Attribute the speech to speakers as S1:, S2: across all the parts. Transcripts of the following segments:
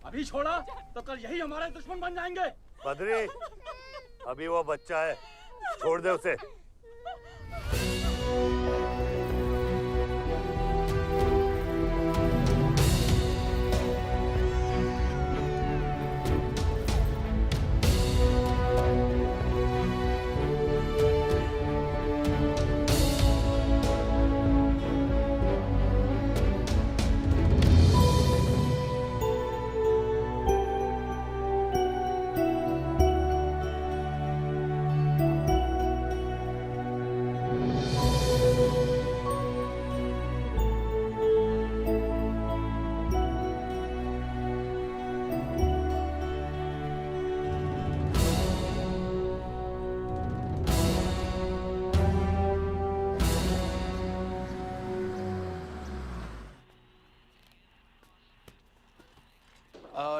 S1: अभी छोड़ा तो कल यही हमारे दुश्मन बन जाएंगे।
S2: बद्री, अभी वो बच्चा है, छोड़ दे उसे।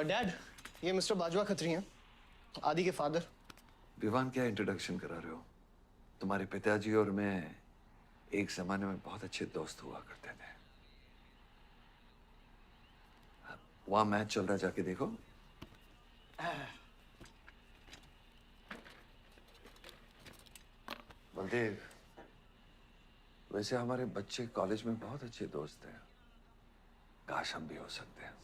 S3: डैड, ये मिस्टर बाजवा खत्री हैं, आदि के फादर।
S4: विवान, क्या इंट्रोडक्शन करा रहे हो? तुम्हारे पिताजी और मैं एक जमाने में बहुत अच्छे दोस्त हुआ करते थे। वहां मैच चल रहा, जाके देखो। बलदेव, वैसे हमारे बच्चे कॉलेज में बहुत अच्छे दोस्त हैं। काश हम भी हो सकते हैं।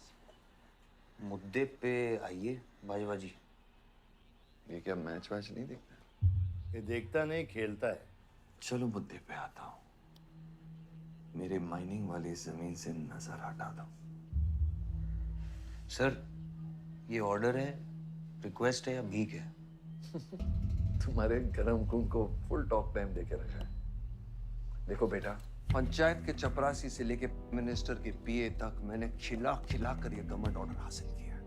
S5: मुद्दे पे आइए बाजवा जी।
S4: ये क्या मैच वैच नहीं देखता?
S2: ये देखता नहीं, खेलता है।
S4: चलो मुद्दे पे आता हूं। मेरे माइनिंग वाली जमीन से नजर हटा दो।
S5: सर, ये ऑर्डर है, रिक्वेस्ट है या भीख है?
S4: तुम्हारे गरम खून को फुल टॉक टाइम देके रखा है। देखो बेटा, पंचायत के चपरासी से लेके मिनिस्टर के पीए तक मैंने खिला खिला कर ये गवर्नमेंट ऑर्डर हासिल किया,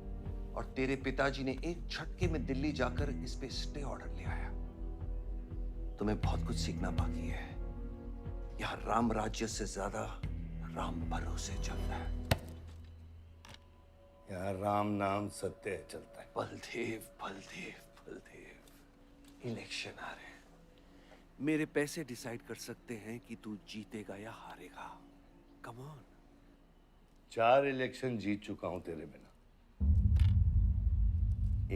S4: और तेरे पिताजी ने एक झटके में दिल्ली जाकर इस पे स्टे ऑर्डर ले आया। तुम्हें बहुत कुछ सीखना बाकी है। यहाँ राम राज्य से ज्यादा राम भरोसे चलता है।
S2: यहाँ राम नाम सत्य चलता है।
S4: बलदेव, बलदेव, बलदेव, इलेक्शन आ रहे हैं। मेरे पैसे डिसाइड कर सकते हैं कि तू जीतेगा या हारेगा। Come on.
S2: 4 इलेक्शन जीत चुका हूं तेरे बिना,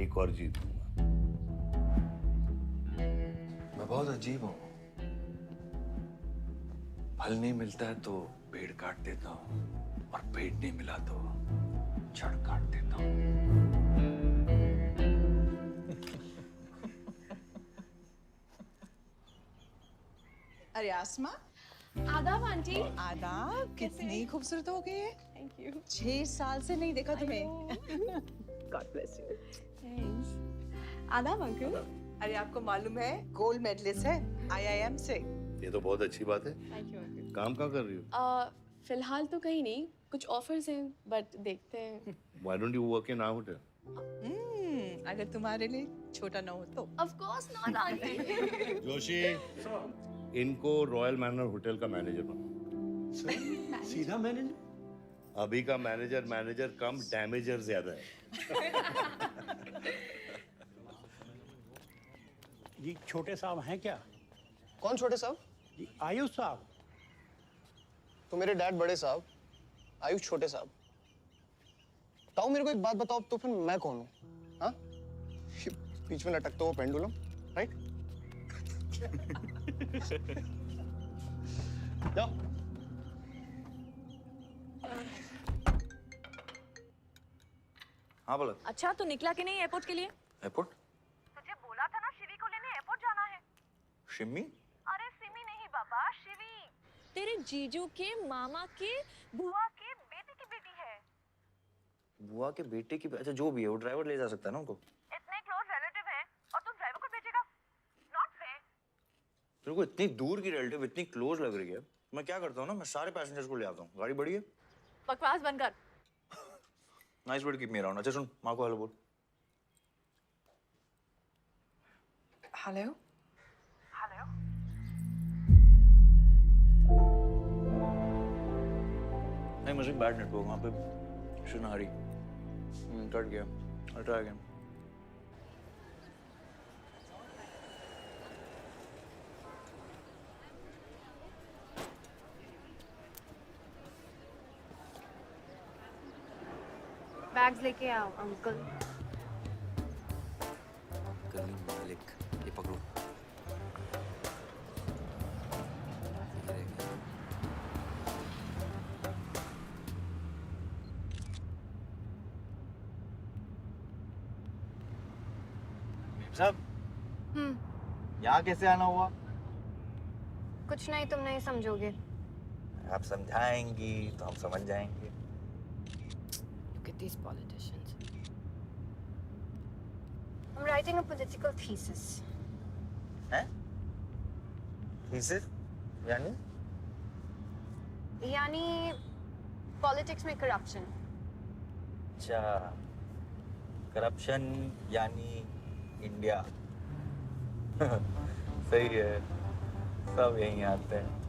S2: एक और जीतूंगा।
S4: मैं बहुत अजीब हूं। फल नहीं मिलता है तो पेड़ काट देता हूं, और पेड़ नहीं मिला तो जड़ काट देता हूं।
S6: अरे आसमा,
S7: आदाब आंटी।
S6: आदाब। कितनी खूबसूरत हो गई है।
S7: Thank you.
S6: 6 साल से नहीं देखा तुम्हें। God bless you.
S7: थैंक्स। आदाब अंकल।
S6: अरे आपको मालूम है गोल्ड मेडलिस्ट है IIM से।
S2: ये तो बहुत अच्छी बात है।
S7: Thank you uncle.
S2: काम कहाँ कर रही हो?
S7: फिलहाल तो कहीं नहीं, कुछ ऑफर्स हैं, बट देखते हैं।
S2: Why don't you work in our hotel?
S6: अगर तुम्हारे लिए छोटा ना हो तो।
S7: Of course not aunty.
S2: Joshi, इनको रॉयल मैनर होटल का मैनेजर बनो।
S1: सीधा मैनेजर?
S2: अभी का मैनेजर कम, डैमेजर ज्यादा है।
S1: जी छोटे साहब हैं क्या?
S3: कौन छोटे साहब?
S1: जी आयुष साहब।
S3: तो मेरे डैड बड़े साहब, आयुष छोटे साहब। ताऊ, मेरे को एक बात बताओ, तो फिर मैं कौन हूँ? हाँ? बीच में लटकता हुआ पेंडुलम, राइट? जाओ।
S5: हाँ बोला।
S7: अच्छा, तो निकला कि नहीं एयरपोर्ट के लिए?
S5: एयरपोर्ट?
S8: तुझे बोला था ना शिवी को लेने एयरपोर्ट जाना है।
S5: शिमी?
S8: अरे सिमी नहीं बाबा, शिवी।
S7: तेरे जीजू के मामा के
S8: बुआ के बेटे की बेटी है।
S5: बुआ के बेटे की? अच्छा जो भी है, वो ड्राइवर ले जा सकता है ना उनको?
S8: इतने क्लोज रिलेटिव हैं और तुम ड्राइवर को भेजेगा? Not fair.
S5: तेरे को इतनी दूर की रिलेटिव इतनी क्लोज लग रही है। मैं क्या करता हूँ ना, मैं सारे पैसेंजर्स को ले आता हूँ। गाड़ी बड़ी है।
S7: बकवास बंद कर।
S5: Nice word, keep me around. अच्छा सुन, माँ को हेलो बोल।
S6: हेलो।
S8: हेलो।
S5: नहीं, मुझे बैड नेटवर्क वहाँ पे। शुन हरी कट गया। I'll try again.
S9: बैग्स लेके आओ अंकल।
S5: गली मालिक, ये पकड़ो।
S10: साहब, यहाँ कैसे आना हुआ?
S9: कुछ नहीं, तुम नहीं समझोगे।
S10: आप समझाएंगी तो हम समझ जाएंगे।
S9: Look at these politicians. I'm writing a political thesis.
S10: हैं? Thesis? यानी?
S9: यानी पॉलिटिक्स में करप्शन।
S10: अच्छा, करप्शन यानी इंडिया। सही है, सब यहीं आते हैं।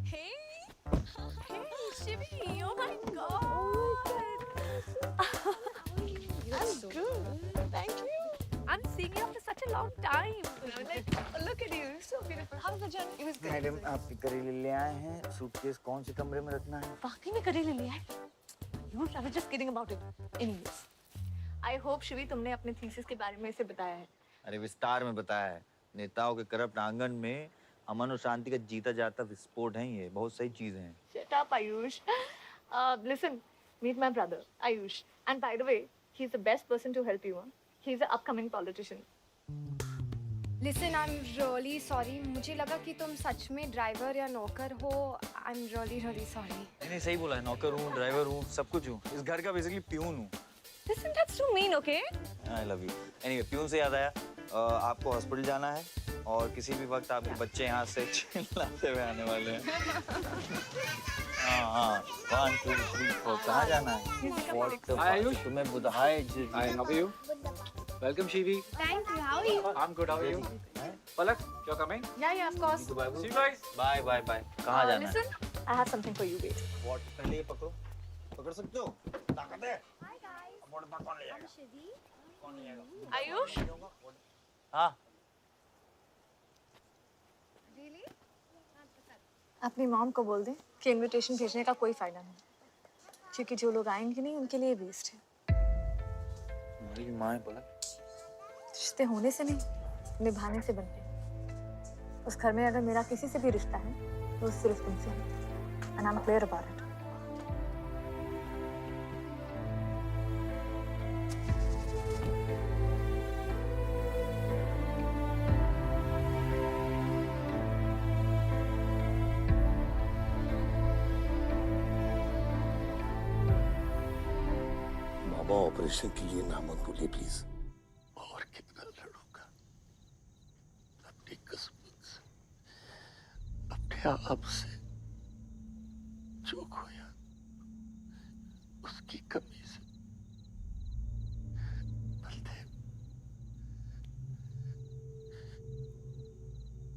S7: Hey, hey, Shivi! Oh my God! I'm good. Thank you. I'm seeing you after such a long time. Like, look at you, so beautiful. How was the journey? It was good.
S10: Madam, आप करेले ले आए हैं। Suitcase कौन से कमरे में रखना है?
S7: वाकई में करेले लिया है? I was just kidding about it. Anyways, I hope Shivi तुमने अपने थीसिस के बारे में इसे बताया है.
S10: अरे विस्तार में बताया है। नेताओं के करप्ट आंगन में अमन और शांति का जीता जाता विस्फोट है ये। बहुत सही चीजें हैं।
S7: Shut up, Ayush. Listen, meet my brother, Ayush. And by the way, he's the best person to help you. He's an upcoming politician.
S9: Listen, I'm really sorry. मुझे लगा कि तुम सच में ड्राइवर या नौकर हो. I'm really sorry.
S5: नहीं, सही बोला है। नौकर हूँ, ड्राइवर हूँ, सब कुछ हूँ। इस घर का बेसिकली प्यून हूँ।
S7: Listen, that's too mean, okay?
S5: I love you. Anyway, peon से याद आया, आपको हॉस्पिटल जाना है और किसी भी वक्त आपके बच्चे यहाँ से चिल्लाते हुए आने वाले हैं। हाँ, 1, 2, 3, 4, कहाँ जाना है?
S1: Hi, Ayush.
S5: तुम्हें बुधाए
S1: Hi, how are you? Welcome, Shivi.
S9: Thank you. How are you?
S1: I'm good. How are you? Palak, you're coming?
S9: Yeah, of course.
S1: See you guys.
S5: Bye bye bye. कहाँ जाना है?
S7: Listen, I have something for you, wait.
S10: What पहले ये पकड़ो। पकड़ सकते हो? ताकत है। वोट पर कौन ले जाएगा? कौन ले जाएगा?
S7: Ayush?
S5: हाँ।
S7: अपनी मॉम को बोल दे कि इनविटेशन भेजने का कोई फायदा नहीं, क्योंकि जो लोग आएंगे नहीं उनके लिए वेस्ट है।
S5: हमारी माँ है पलक।
S7: रिश्ते होने से नहीं, निभाने से बनते हैं। उस घर में अगर मेरा किसी से भी रिश्ता है तो सिर्फ तुमसे है। And I'm clear about it.
S2: Operation के लिए ना मत बोलिए प्लीज। और कितना लड़ूंगा अपनी किस्मत से, अपने आप से, जो खोया उसकी कमी से। बलदेव,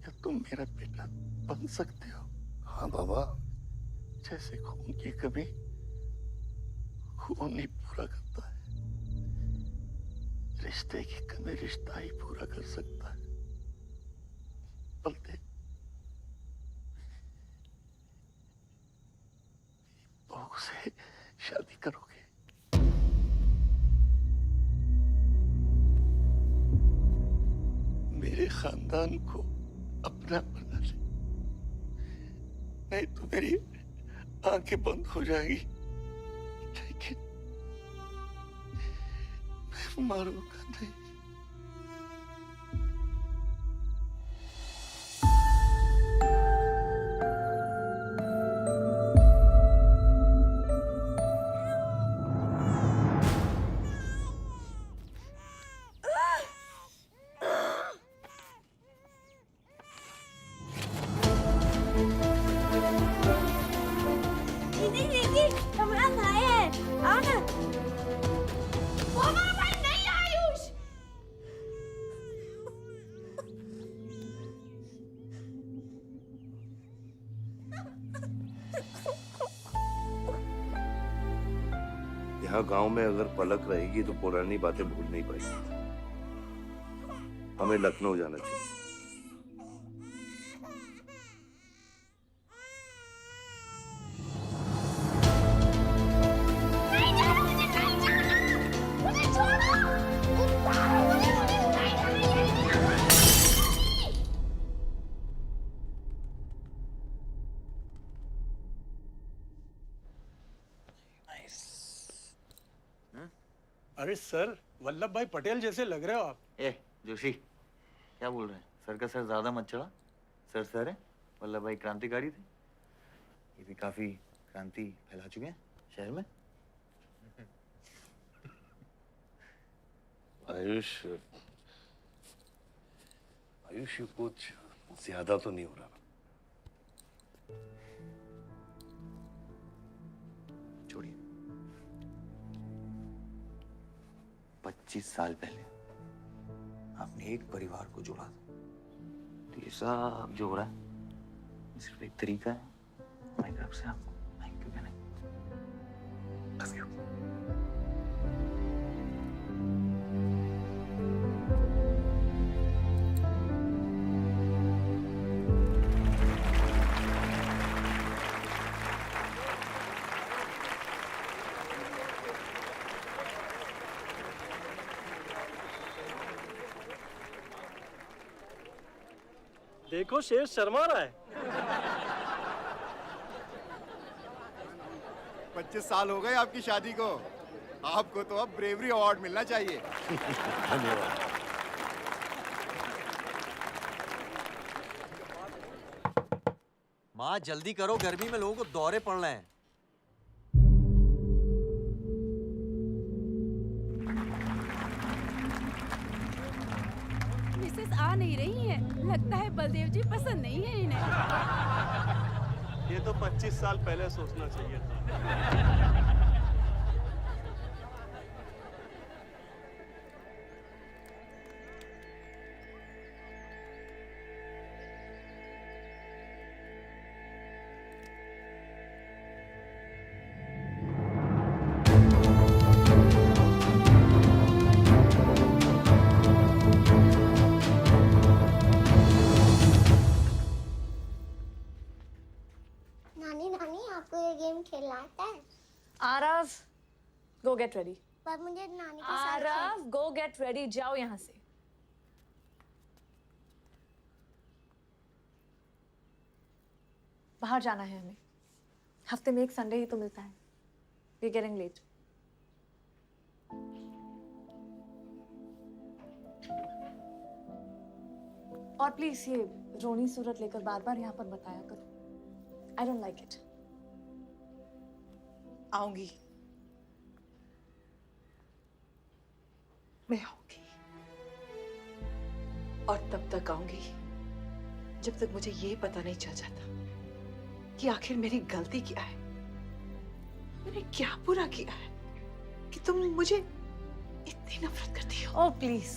S2: क्या तुम मेरा बेटा बन सकते हो? हाँ बाबा, जैसे खून की कमी खून ही पूरा करता है, रिश्ते की कमी रिश्ता ही पूरा कर सकता है। बलदेव, बहू से शादी करोगे? मेरे खानदान को अपना बना ले, नहीं तो मेरी आंखें बंद हो जाएगी। लेकिन मैं मारूंगा नहीं। यहाँ गांव में अगर पलक रहेगी तो पुरानी बातें भूल नहीं पाएगी। हमें लखनऊ जाना चाहिए।
S1: अरे सर, वल्लभ भाई पटेल जैसे लग रहे हो आप।
S10: ए जोशी, क्या बोल रहे हैं? सर का सर ज्यादा मत चढ़ा। सर सर है, वल्लभ भाई क्रांतिकारी थे। ये भी काफी क्रांति फैला चुके हैं शहर में।
S2: आयुष, आयुष कुछ ज्यादा तो नहीं हो रहा?
S10: छोड़िए। 25 साल पहले आपने एक परिवार को जोड़ा था, तो ये सब जो हो रहा है सिर्फ एक तरीका है हमारी तरफ से आपको थैंक यू कहने। Love you.
S1: देखो शेर शर्मा रहा है।
S3: 25 साल हो गए आपकी शादी को। आपको तो अब ब्रेवरी अवार्ड मिलना चाहिए।
S2: धन्यवाद।
S11: माँ जल्दी करो, गर्मी में लोगों को दौरे पड़ रहे हैं।
S6: मिसेस आ नहीं रही है, लगता है बलदेव जी पसंद नहीं है इन्हें।
S1: ये तो 25 साल पहले सोचना चाहिए था।
S8: नानी नानी आपको ये गेम खेलना आता है?
S7: आरव, गो गेट रेडी।
S8: पर मुझे नानी के साथ
S7: आरव, गो गेट रेडी, जाओ यहाँ से। बाहर जाना है हमें। हफ्ते में एक संडे ही तो मिलता है। We are getting late. और प्लीज ये रोनी सूरत लेकर बार बार यहाँ पर बताया करो। I don't like it.
S6: आऊंगी, मैं आऊंगी, और तब तक आऊंगी जब तक मुझे ये पता नहीं चल जाता कि आखिर मेरी गलती क्या है। मैंने क्या बुरा किया है कि तुम मुझे इतनी नफरत करती हो?
S7: ओह प्लीज,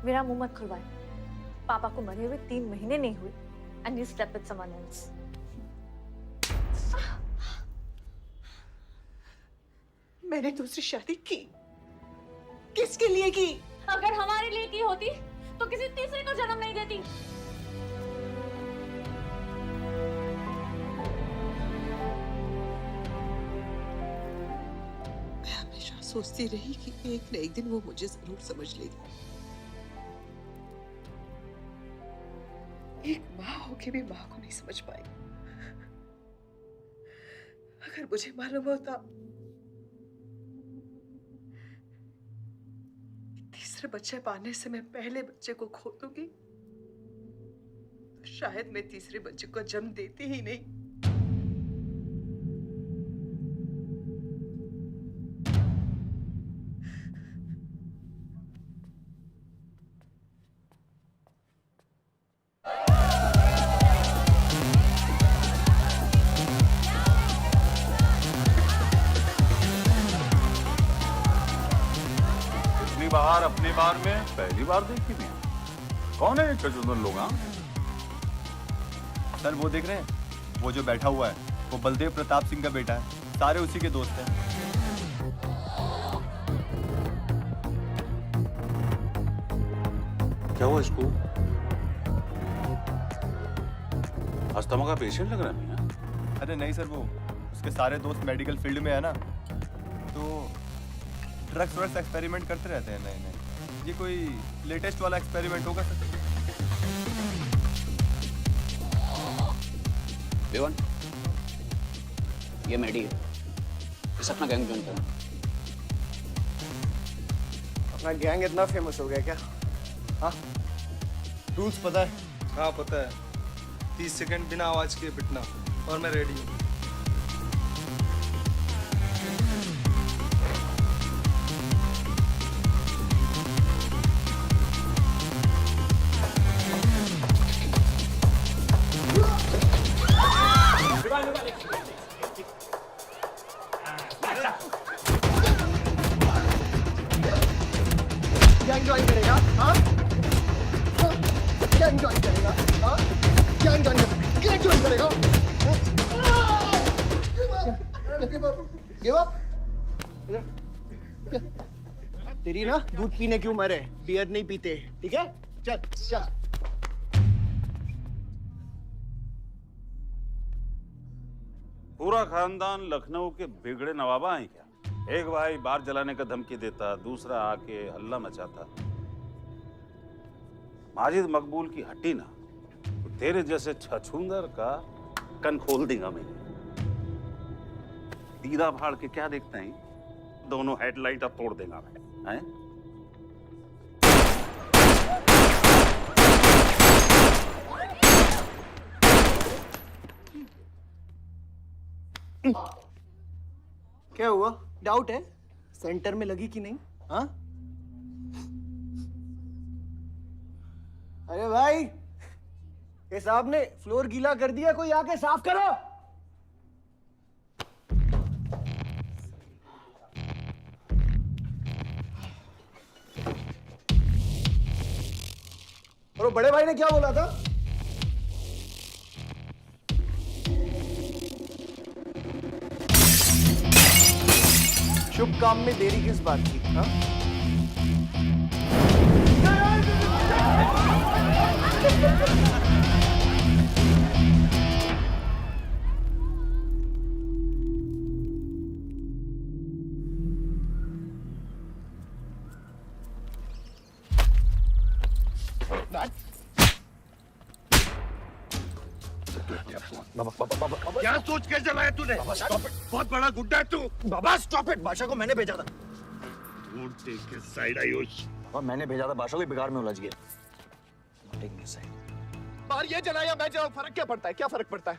S7: मेरा मुंह मत खुलवाए। पापा को मरे हुए 3 महीने नहीं हुए and you slept with someone else.
S6: मैंने दूसरी शादी की, किसके लिए की?
S7: अगर हमारे लिए की होती तो किसी तीसरे को जन्म नहीं देती।
S6: मैं हमेशा सोचती रही कि एक न एक दिन वो मुझे जरूर समझ लेगी। एक माँ होके भी माँ को नहीं समझ पाई। अगर मुझे मालूम होता तीसरे बच्चे पाने से मैं पहले बच्चे को खो दूंगी, तो शायद मैं तीसरे बच्चे को जन्म देती ही नहीं।
S12: बाहर अपने बार में पहली बार देखी थी। कौन है चचुंदर लोग?
S3: सर वो देख रहे हैं, वो जो बैठा हुआ है वो बलदेव प्रताप सिंह का बेटा है। सारे उसी के दोस्त हैं।
S12: क्या हुआ इसको? अस्थमा का पेशेंट लग रहा है मियां।
S13: अरे नहीं सर, वो उसके सारे दोस्त मेडिकल फील्ड में है ना, तो ड्रग्स वर्स एक्सपेरिमेंट करते रहते हैं नए नए। ये कोई लेटेस्ट वाला एक्सपेरिमेंट होगा सर?
S10: विवान, ये मेडी है, इस अपना गैंग ज्वाइन करना।
S3: अपना गैंग इतना फेमस हो गया क्या? हाँ,
S13: रूल्स पता है? हाँ पता है। 30 सेकंड बिना आवाज के पिटना, और मैं रेडी हूँ।
S3: गैंग ज्वाइन करेगा? हाँ? गैंग ज्वाइन करेगा? हाँ? गैंग ज्वाइन करेगा? Give up? तेरी ना दूध पीने की उम्र है, बियर नहीं पीते, ठीक है? चल चल।
S12: पूरा खानदान लखनऊ के बिगड़े नवाबा हैं क्या? एक भाई बार जलाने का धमकी देता, दूसरा आके हल्ला मचाता। माजिद मकबूल की हट्टी ना, तो तेरे जैसे छछूंदर का कन खोल देगा मैं। दीदा फाड़ के क्या देखते हैं? दोनों हेडलाइट अब तोड़ देगा मैं, हैं?
S3: क्या हुआ? डाउट है सेंटर में लगी कि नहीं? हाँ? अरे भाई, ये साहब ने फ्लोर गीला कर दिया, कोई आके साफ करो। और बड़े भाई ने क्या बोला था? शुभ काम में देरी किस बात की? हाँ?
S2: क्या सोच के चलाया तूने? बहुत बड़ा गुड्डा है तू।
S10: बाबा स्टॉप इट, बादशाह को मैंने भेजा था।
S2: साइड आयुष,
S10: और मैंने भेजा था, बादशाह को बिगाड़ में उलझ गया।
S3: बाहर ये जला या मैं जलाऊं, फर्क क्या पड़ता है? क्या फर्क पड़ता है?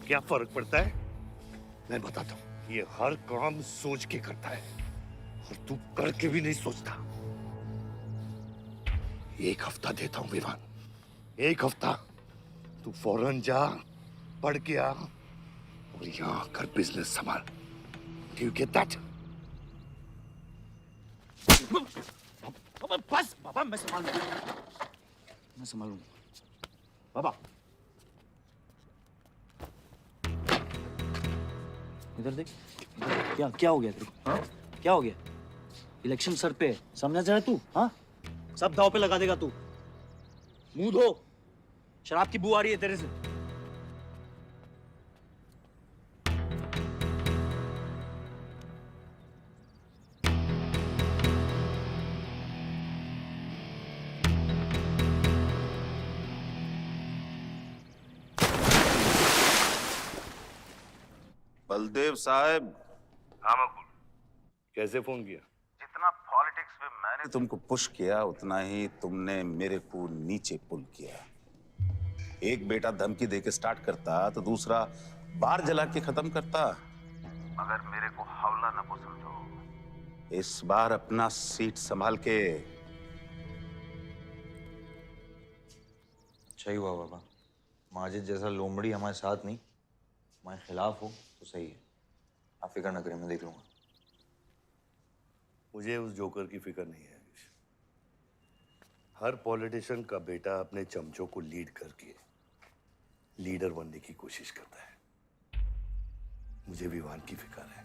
S2: क्या फर्क पड़ता है? मैं बताता हूँ। ये हर काम सोच के करता है, और तू करके भी नहीं सोचता। एक हफ्ता देता हूँ विवान, एक हफ्ता। तू फौरन जा, पढ़ के आ, और यहाँ आकर बिजनेस संभाल। Do you get that?
S10: बस बाबा, मैं संभालूंगा। बाबा इधर देख, क्या क्या हो गया तेरे को? हाँ? क्या हो गया? इलेक्शन सर पे, समझा जाए तू? हाँ, सब दाव पे लगा देगा तू। मुंह धो, शराब की बू आ रही है तेरे से।
S12: बलदेव साहब।
S2: हाँ मकबूल, कैसे फोन किया?
S12: जितना पॉलिटिक्स में मैंने तुमको पुश किया, उतना ही तुमने मेरे को नीचे पुल किया। एक बेटा धमकी देके स्टार्ट करता, तो दूसरा बार जला के खत्म करता। मगर मेरे को हौला ना समझो। इस बार अपना सीट संभाल के।
S5: सही हुआ बाबा, माजिद जैसा लोमड़ी हमारे साथ नहीं, हमारे खिलाफ हो तो सही है। आप फिक्र न करें, मैं देख लूंगा।
S2: मुझे उस जोकर की फिक्र नहीं है। हर पॉलिटिशियन का बेटा अपने चमचों को लीड करके लीडर बनने की कोशिश करता है। मुझे विवान की फिक्र है।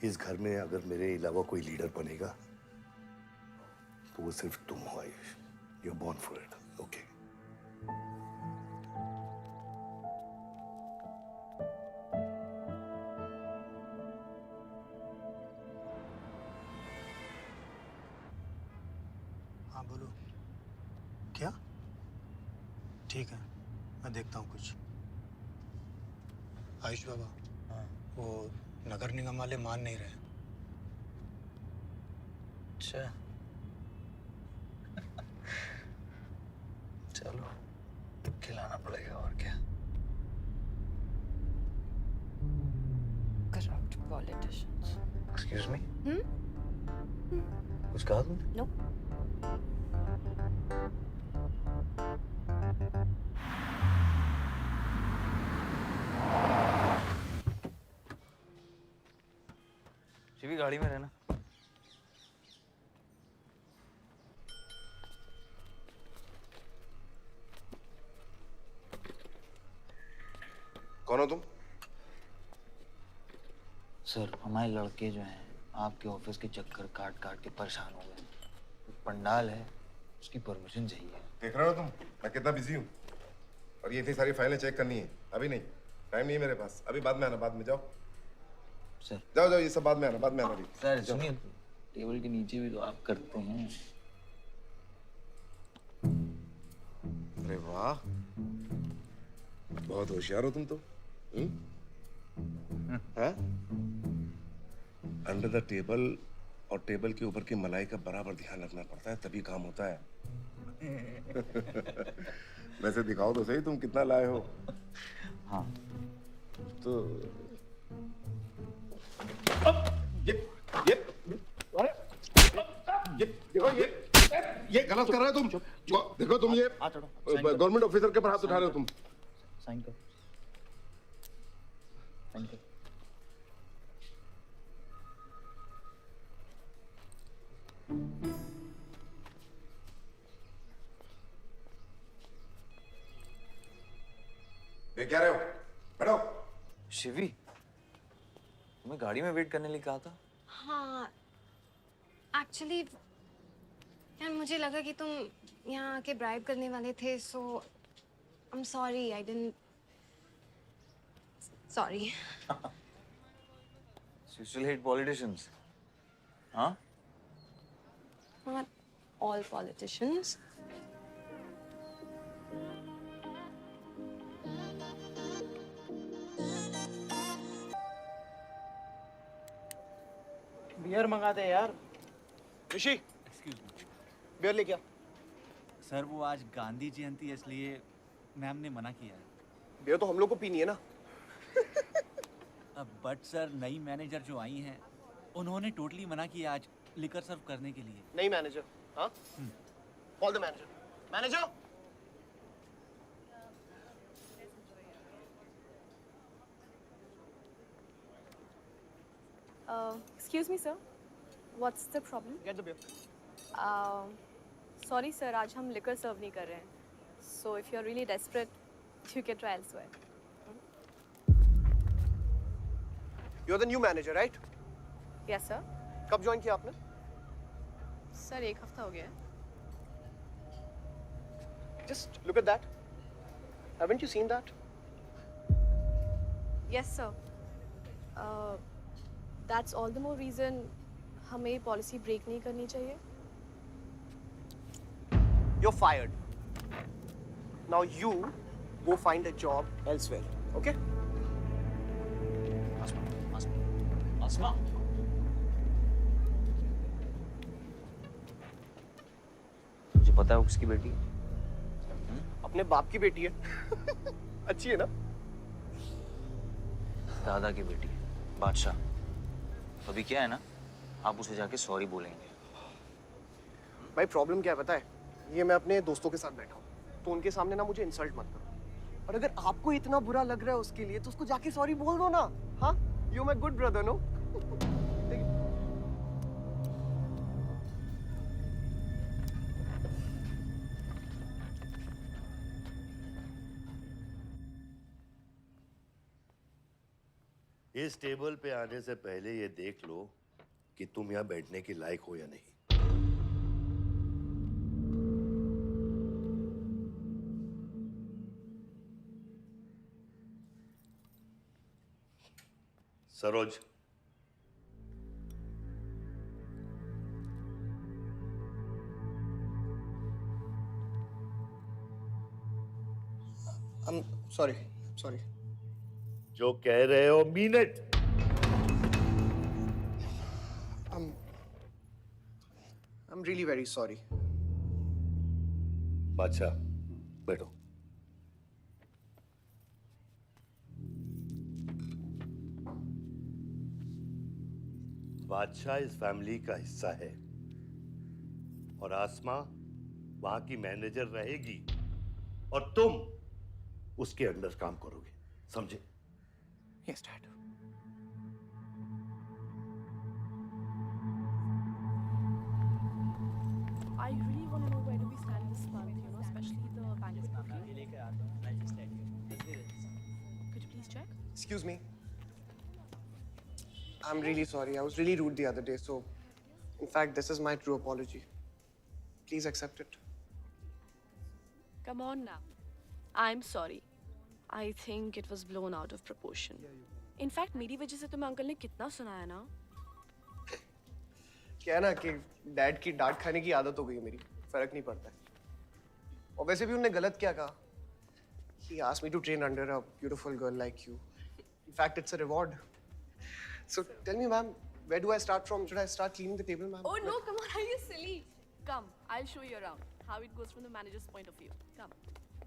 S2: इस घर में अगर मेरे अलावा कोई लीडर बनेगा तो वो सिर्फ तुम हो Ayush. You are born for it, okay?
S14: हाँ बोलो। क्या? ठीक है, मैं देखता हूँ कुछ। आयुष बाबा, हाँ, वो नगर निगम वाले मान नहीं रहे। अच्छा। चलो, खिलाना पड़ेगा और क्या।
S9: Corrupt politicians.
S14: Excuse me,
S9: Hmm?
S14: कुछ कहा तुमने?
S9: No.
S5: शिवी गाड़ी में रहना।
S3: कौन हो तुम?
S10: सर, हमारे लड़के जो हैं आपके ऑफिस के चक्कर काट काट के परेशान हो गए। एक पंडाल है, उसकी परमिशन चाहिए।
S15: देख रहे हो तुम मैं कितना बिजी हूँ, और ये इतनी सारी फाइलें चेक करनी है। अभी नहीं, टाइम नहीं है मेरे पास। अभी बाद में आना, बाद में जाओ।
S10: सर
S15: जाओ जाओ, ये सब बाद में आना, बाद में आना। अभी
S10: सर सुनिए, टेबल के नीचे भी तो आप करते हैं।
S15: अरे वाह, बहुत होशियार हो तुम तो। अंडर द टेबल और टेबल के ऊपर की मलाई का बराबर ध्यान रखना पड़ता है, तभी काम होता है। वैसे दिखाओ तो सही तुम कितना लाए हो।
S10: हाँ
S15: तो देखो ये गलत कर रहे हो तुम। देखो तुम ये गवर्नमेंट ऑफिसर के ऊपर हाथ उठा रहे हो तुम।
S10: साइन करो, साइन करो।
S15: ये क्या रहे हो? बैठो।
S5: शिवी, तुम्हें गाड़ी में वेट करने लिए कहा था।
S9: हाँ, एक्चुअली यार मुझे लगा कि तुम यहाँ आके ब्राइब करने वाले थे, so I am sorry, I didn't, sorry.
S5: You still hate politicians, huh?
S9: Not all politicians.
S3: Beer मंगा दे यार। ऋषि,
S16: एक्सक्यूज मी
S3: बियर लेके आ।
S16: सर, वो आज गांधी जयंती है इसलिए मैम ने मना किया है।
S3: बियर तो हम लोग को पीनी है ना।
S16: बट सर, नई मैनेजर जो आई हैं उन्होंने टोटली मना किया आज लिकर सर्व करने के लिए।
S3: नहीं मैनेजर, हाँ? Call the manager. Manager,
S7: Excuse me, sir. What's the problem?
S3: get the beer.
S7: Sorry, sir. आज हम liquor serve नहीं कर रहे हैं. So if you're really desperate, you can try elsewhere.
S3: You're the new manager, right?
S7: Yes, sir.
S3: कब join किया आपने?
S7: Sir, एक हफ्ता हो गया है.
S3: Just look at that. Haven't you seen that?
S7: Yes, sir. That's all the more reason हमें ये policy break नहीं करनी चाहिए.
S3: You're fired. Now you go find a job elsewhere, okay?
S5: आसमा, मुझे पता है वो किसकी बेटी है।
S3: अपने बाप की बेटी है। अच्छी है ना?
S5: दादा की बेटी है, बादशाह। तो अभी क्या है ना, आप उसे जाके सॉरी बोलेंगे।
S3: भाई प्रॉब्लम क्या है पता है? ये मैं अपने दोस्तों के साथ बैठा हूँ, तो उनके सामने ना मुझे इंसल्ट मत करो। और अगर आपको इतना बुरा लग रहा है उसके लिए, तो उसको जाके सॉरी बोल दो ना। हाँ? You my good brother, no?
S2: इस टेबल पे आने से पहले ये देख लो कि तुम यहां बैठने के लायक हो या नहीं। सरोज,
S3: सॉरी।
S2: जो कह रहे हो mean it.
S3: I'm really very sorry.
S2: बादशाह, बैठो। बादशाह इस फैमिली का हिस्सा है और आसमा वहां की मैनेजर रहेगी और तुम उसके अंडर काम करोगे, समझे?
S3: Yes, Dad.
S17: I really want to know where do we stand this month, you know, especially the banquet booking. Could you please check?
S3: Excuse me. I'm really sorry. I was really rude the other day, so in fact, this is my true apology. Please accept it.
S17: Come on now. I'm sorry. I think it was blown out of proportion. In fact, मेरी वजह से तुम्हें uncle ने कितना सुनाया ना?
S3: क्या है ना कि डैड की डांट खाने की आदत हो गई है मेरी, फर्क नहीं पड़ता है। और वैसे भी उन्होंने गलत क्या कहा? He asked me to train under a beautiful girl like you. In fact, it's a reward. So tell me, ma'am, where do I start from? Should I start cleaning the table, ma'am?
S17: Oh no, come on, are you silly? Come, I'll show you around how it goes from the manager's point of view. Come.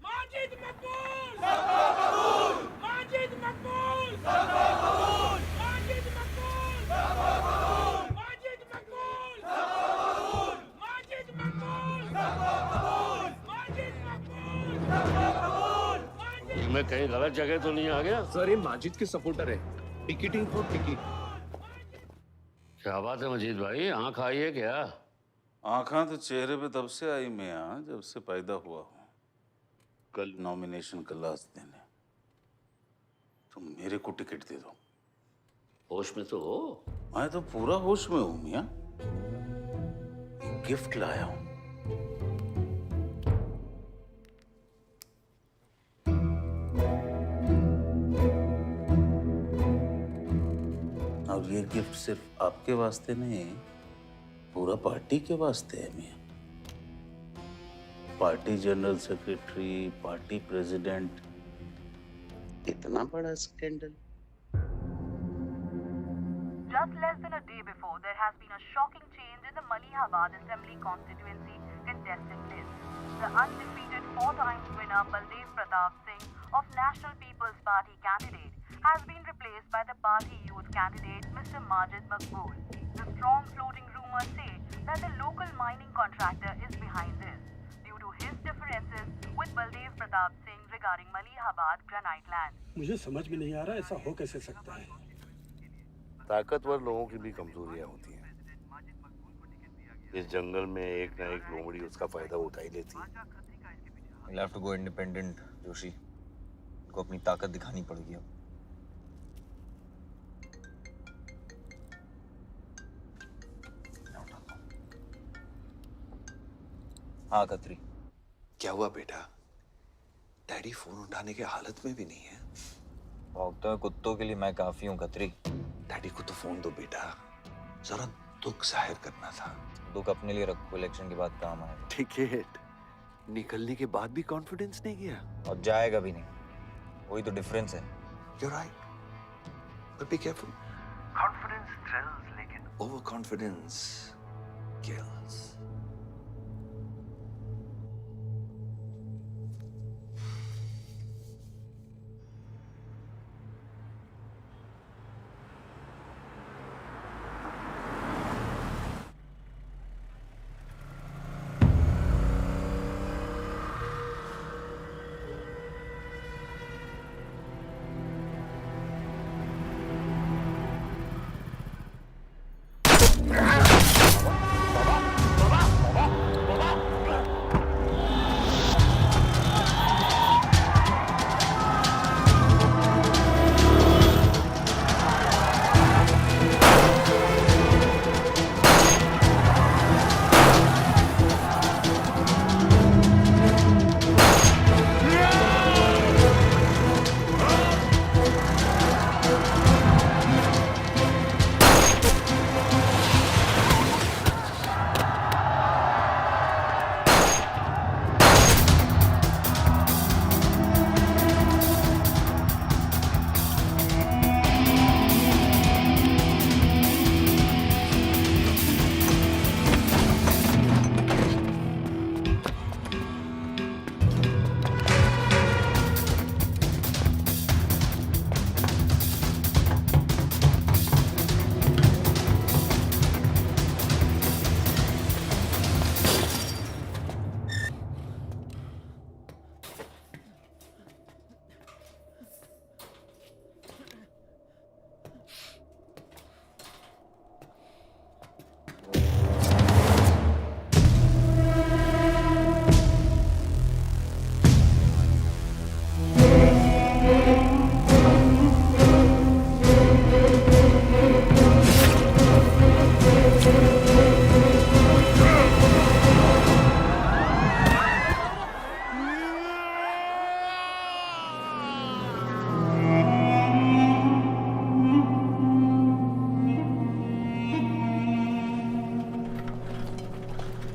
S8: Majid मकबूल! मकबूल! माजिद मकबूल! मकबूल! माजिद मकबूल! मकबूल! माजिद मकबूल! मकबूल! माजिद मकबूल! मकबूल! माजिद मकबूल! मकबूल!
S2: मैं कहीं गलत जगह तो नहीं आ गया?
S4: Sir, ये माजिद के supporter है। Ticketing for ticket.
S2: क्या बात है मजीद भाई, आंख आई है क्या?
S12: आंखें तो चेहरे पे तब से आई मियां जब से पैदा हुआ हूँ। कल नॉमिनेशन का लास्ट दिन है, तुम मेरे को टिकट दे दो।
S2: होश में तो हो?
S12: मैं तो पूरा होश में हूँ मियां। एक गिफ्ट लाया हूँ। और ये गिफ्ट सिर्फ आपके वास्ते नहीं, पूरा पार्टी के वास्ते है मियां। Party general secretary, party president, इतना बड़ा scandal.
S8: Just less than a day before, there has been a shocking change in the Malihabad Assembly constituency contestant list. The undefeated 4 times winner Baldev Pratap Singh of National People's Party candidate has been replaced by the party youth candidate Mr. Majid Maqbool. The strong floating rumors say that the local mining contractor is behind this due to his differences with Baldev Pratap Singh regarding Malihabad granite land.
S14: मुझे समझ में नहीं आ रहा ऐसा हो कैसे सकता है।
S2: ताकतवर लोगों की भी कमजोरियां होती हैं। इस जंगल में एक ना एक लोमड़ी उसका फायदा उठा ही लेती है।
S5: You'll have to go independent, Joshi. को अपनी ताकत दिखानी पड़ेगी अब। हाँ खत्री।
S4: क्या हुआ बेटा? डैडी फोन उठाने के हालत में भी नहीं है।
S5: भौंकते हुए कुत्तों के लिए मैं काफी हूँ खत्री।
S4: डैडी को तो फोन दो बेटा, जरा दुख जाहिर करना था।
S5: दुख अपने लिए रखो, इलेक्शन के बाद काम आएगा।
S4: टिकट निकलने के बाद भी कॉन्फिडेंस नहीं गया
S5: और जाएगा भी नहीं, वही तो डिफरेंस है।
S4: You're right, but be careful. Confidence thrills, लेकिन overconfidence kills.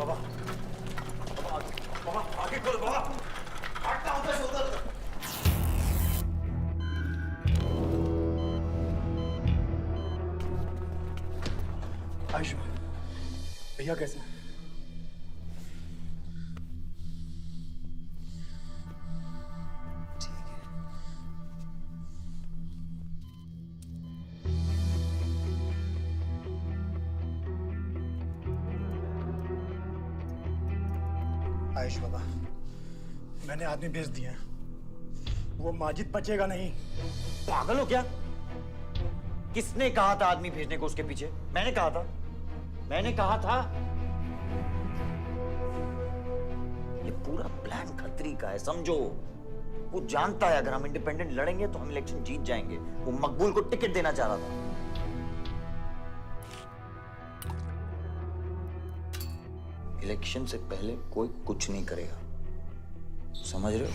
S10: बाबा बाबा आगे खोलो बाबा, हटना उधर से उधर।
S14: आयुष भैया कैसे? आयुष बाबा, मैंने आदमी भेज दिए हैं। वो माजिद बचेगा नहीं।
S10: पागल हो क्या? किसने कहा था आदमी भेजने को उसके पीछे? मैंने कहा था, मैंने कहा था। ये पूरा प्लान खतरी का है, समझो। वो जानता है अगर हम इंडिपेंडेंट लड़ेंगे तो हम इलेक्शन जीत जाएंगे। वो मकबूल को टिकट देना चाह रहा था। इलेक्शन से पहले कोई कुछ नहीं करेगा, समझ रहे हो?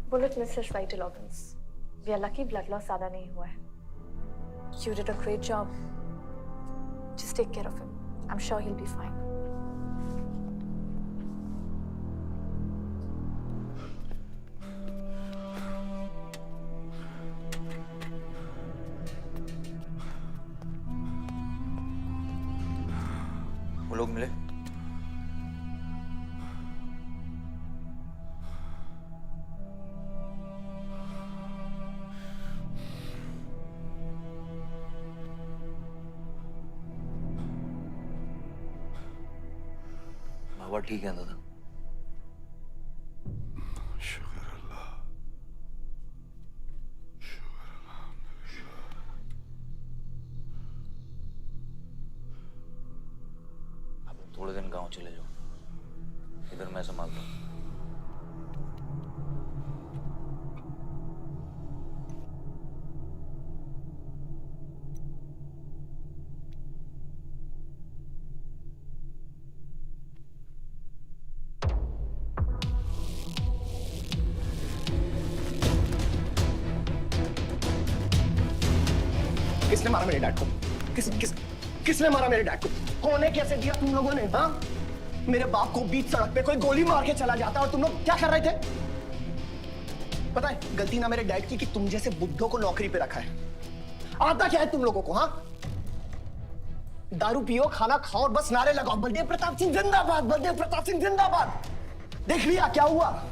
S7: Bullet misses vital organs. We are lucky blood loss ज्यादा नहीं हुआ है। You did a great job. Just take care of him. I'm sure he'll be fine.
S10: वो लोग मिले? बाबा ठीक है दादा?
S2: शुक्र अल्लाह, शुक्र अल्लाह।
S10: अब थोड़े दिन गांव चले जाओ, इधर मैं संभालता हूँ।
S3: किसने मारा मेरे डैड को? किसने मारा मेरे डैड को? कौन है? कैसे दिया तुम लोगों ने? हाँ, मेरे बाप को बीच सड़क पे कोई गोली मार के चला जाता और तुम लोग क्या कर रहे थे? पता है गलती ना मेरे डैड की कि तुम जैसे बुड्ढों को नौकरी पे रखा है। आता क्या है तुम लोगों को? हाँ, दारू पियो, खाना खाओ और बस नारे लगाओ, बलदेव प्रताप सिंह जिंदाबाद, बलदेव प्रताप सिंह जिंदाबाद। देख लिया क्या हुआ?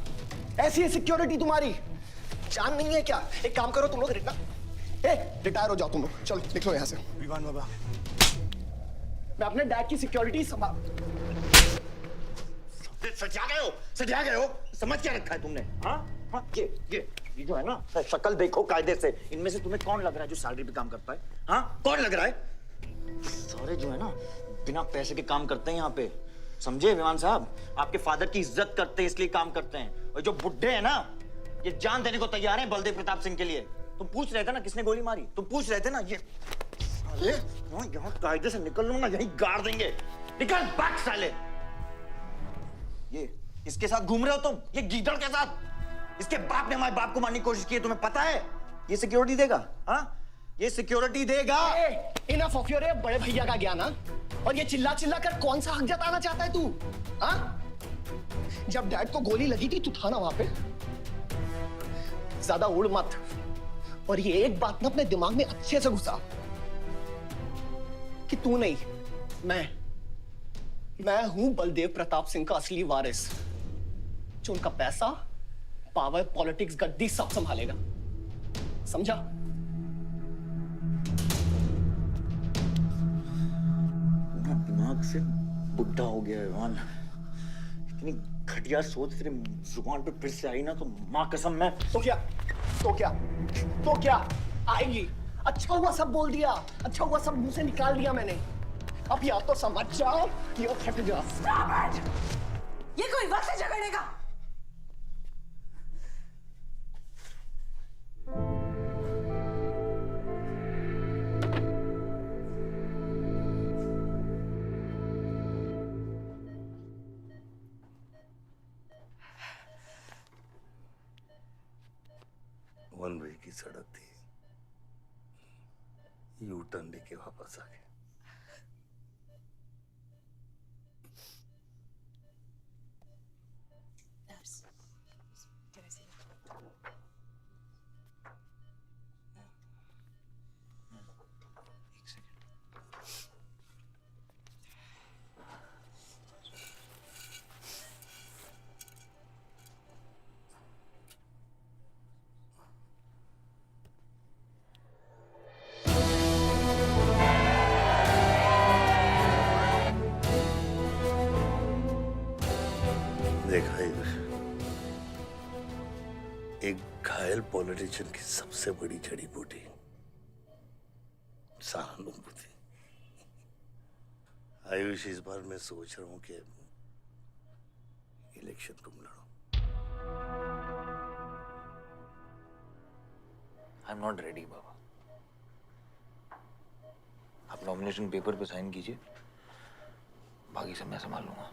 S3: ऐसी है सिक्योरिटी तुम्हारी। जान नहीं है क्या? एक काम करो तुम लोग, रिटायर हो जाओ तुम लोग, चलो निकलो यहाँ से।
S14: विवान बाबा,
S3: मैं अपने डैड की सिक्योरिटी संभाल।
S10: सजा गए हो, समझ क्या रखा है तुमने? हाँ हाँ, ये जो है ना, शक्ल देखो कायदे से। इनमें से तुम्हें कौन लग रहा है जो सैलरी पे काम करता है? हाँ, कौन लग रहा है? सारे जो है ना बिना पैसे के काम करते हैं यहाँ पे, समझे विमान साहब? आपके फादर की इज्जत करते हैं इसलिए काम करते हैं। और जो बुड्ढे हैं ना, ये जान देने को तैयार हैं बलदेव प्रताप सिंह के लिए। तुम पूछ रहे थे ना किसने गोली मारी? तुम पूछ रहे थे ना? ये साले यहाँ कायदे से निकल लूंगा, यहीं गाड़ देंगे। निकल बैक साले। ये इसके साथ घूम रहे हो तुम, ये गीदड़ के साथ। इसके बाप ने हमारे बाप को मारने की कोशिश की है, तुम्हें पता है? ये सिक्योरिटी देगा? हाँ, ये सिक्योरिटी देगा।
S3: इनफ ऑफ योर बड़े भैया का ज्ञान। और ये चिल्ला चिल्ला कर कौन सा हक जताना चाहता है तू? हाँ, जब डैड को गोली लगी थी तू था ना वहां पे? ज्यादा उड़ मत। और ये एक बात ना अपने दिमाग में अच्छे से घुसा कि तू नहीं, मैं हूं बलदेव प्रताप सिंह का असली वारिस, जो उनका पैसा, पावर, पॉलिटिक्स, गद्दी सब संभालेगा। समझा?
S10: दिमाग से बुढ़ा हो गया है विमान। इतनी घटिया सोच तेरे जुबान पे फिर से आई ना तो मां कसम मैं
S3: तो क्या आएगी? अच्छा हुआ सब बोल दिया, अच्छा हुआ सब मुंह से निकाल दिया मैंने। अब या तो समझ जाओ या फट जाओ।
S6: ये कोई वक्त है झगड़ने का?
S2: वन वे की सड़क थी, यू टर्न लेके वापस आ गए। देखा एक घायल पॉलिटिशियन की सबसे बड़ी जड़ी बूटी सहानुभूति। आयुष, इस बार मैं सोच रहा हूं कि इलेक्शन तुम लड़ो।
S10: आई एम नॉट रेडी बाबा। आप नॉमिनेशन पेपर पे साइन कीजिए, बाकी सब मैं संभाल लूंगा।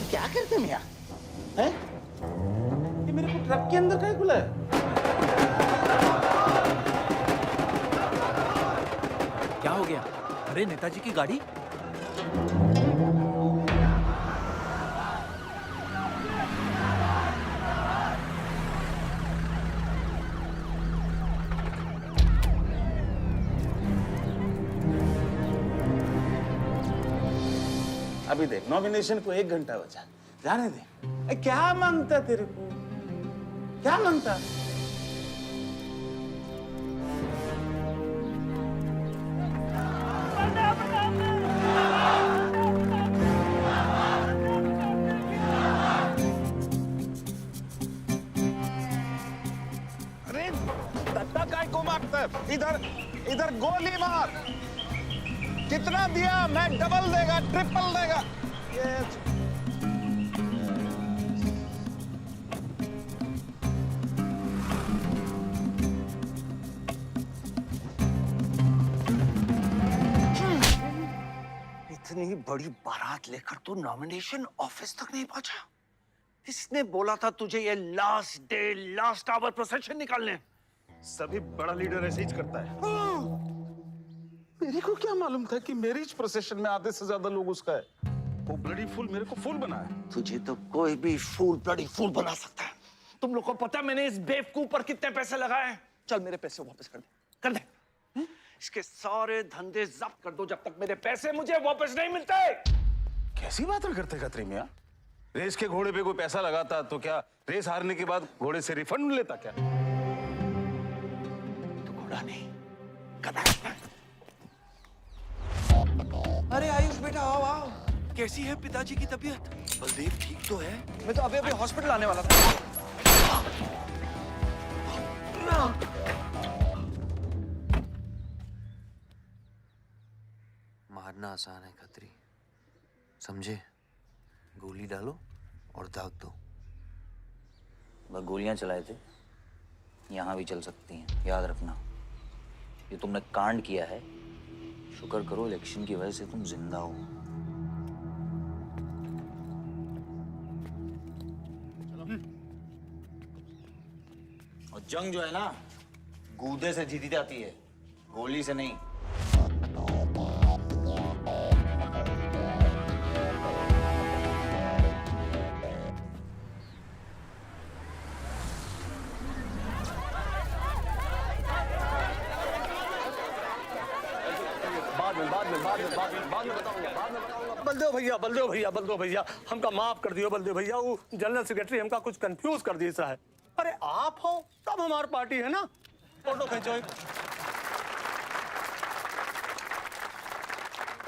S18: क्या करते हैं हैं? ये मेरे को ट्रक के अंदर क्या खुला है?
S16: क्या हो गया? अरे नेताजी की गाड़ी।
S18: अभी देख, नॉमिनेशन को 1 घंटा बचा, जाने दे। क्या मांगता तेरे को? क्या मांगता?
S19: अरे दत्ता काय को मारता? इधर इधर गोली मार। कितना दिया? मैं डबल देगा, ट्रिपल देगा।
S2: इतनी बड़ी बारात लेकर तू नॉमिनेशन ऑफिस तक नहीं पहुंचा? किसने बोला था तुझे ये last day last hour procession निकालने?
S19: सभी बड़ा लीडर ऐसे ही करता है। मेरे को क्या मालूम था कि मैरिज प्रोसेशन में आधे से ज्यादा लोग उसका है। वो ब्लडी फूल मेरे को फूल बना है।
S2: तुझे तो कोई भी फूल ब्लडी फूल बना सकता है। तुम लोग को पता है मैंने इस बेवकूफ पर कितने पैसे लगाए हैं? चल मेरे पैसे वापस कर दे, कर दे। इसके सारे धंधे जब्त कर दो जब तक मेरे पैसे मुझे वापस नहीं मिलते।
S19: कैसी बातें करते खत्री मियां? रेस के घोड़े पे कोई पैसा लगाता तो क्या रेस हारने के बाद घोड़े से रिफंड लेता क्या?
S2: तो घोड़ा नहीं, गधा।
S4: अरे आयुष बेटा, आओ आओ। कैसी है पिताजी की तबीयत? बलदेव ठीक तो है? मैं तो अभी अभी हॉस्पिटल आने वाला था। मारना आसान है खत्री, समझे? गोली डालो और दाग दो।
S10: बस गोलियां चलाए थे, यहाँ भी चल सकती हैं, याद रखना। ये तुमने कांड किया है, शुक्र करो इलेक्शन की वजह से तुम जिंदा हो। और जंग जो है ना, गूदे से जीती जाती है, गोली से नहीं।
S20: बलदेव भैया हमका माफ कर दियो। बलदेव भैया वो जनरल सेक्रेटरी हमका कुछ कंफ्यूज कर दिया सा है। अरे आप हो तब हमारी पार्टी है ना। फोटो खींचो।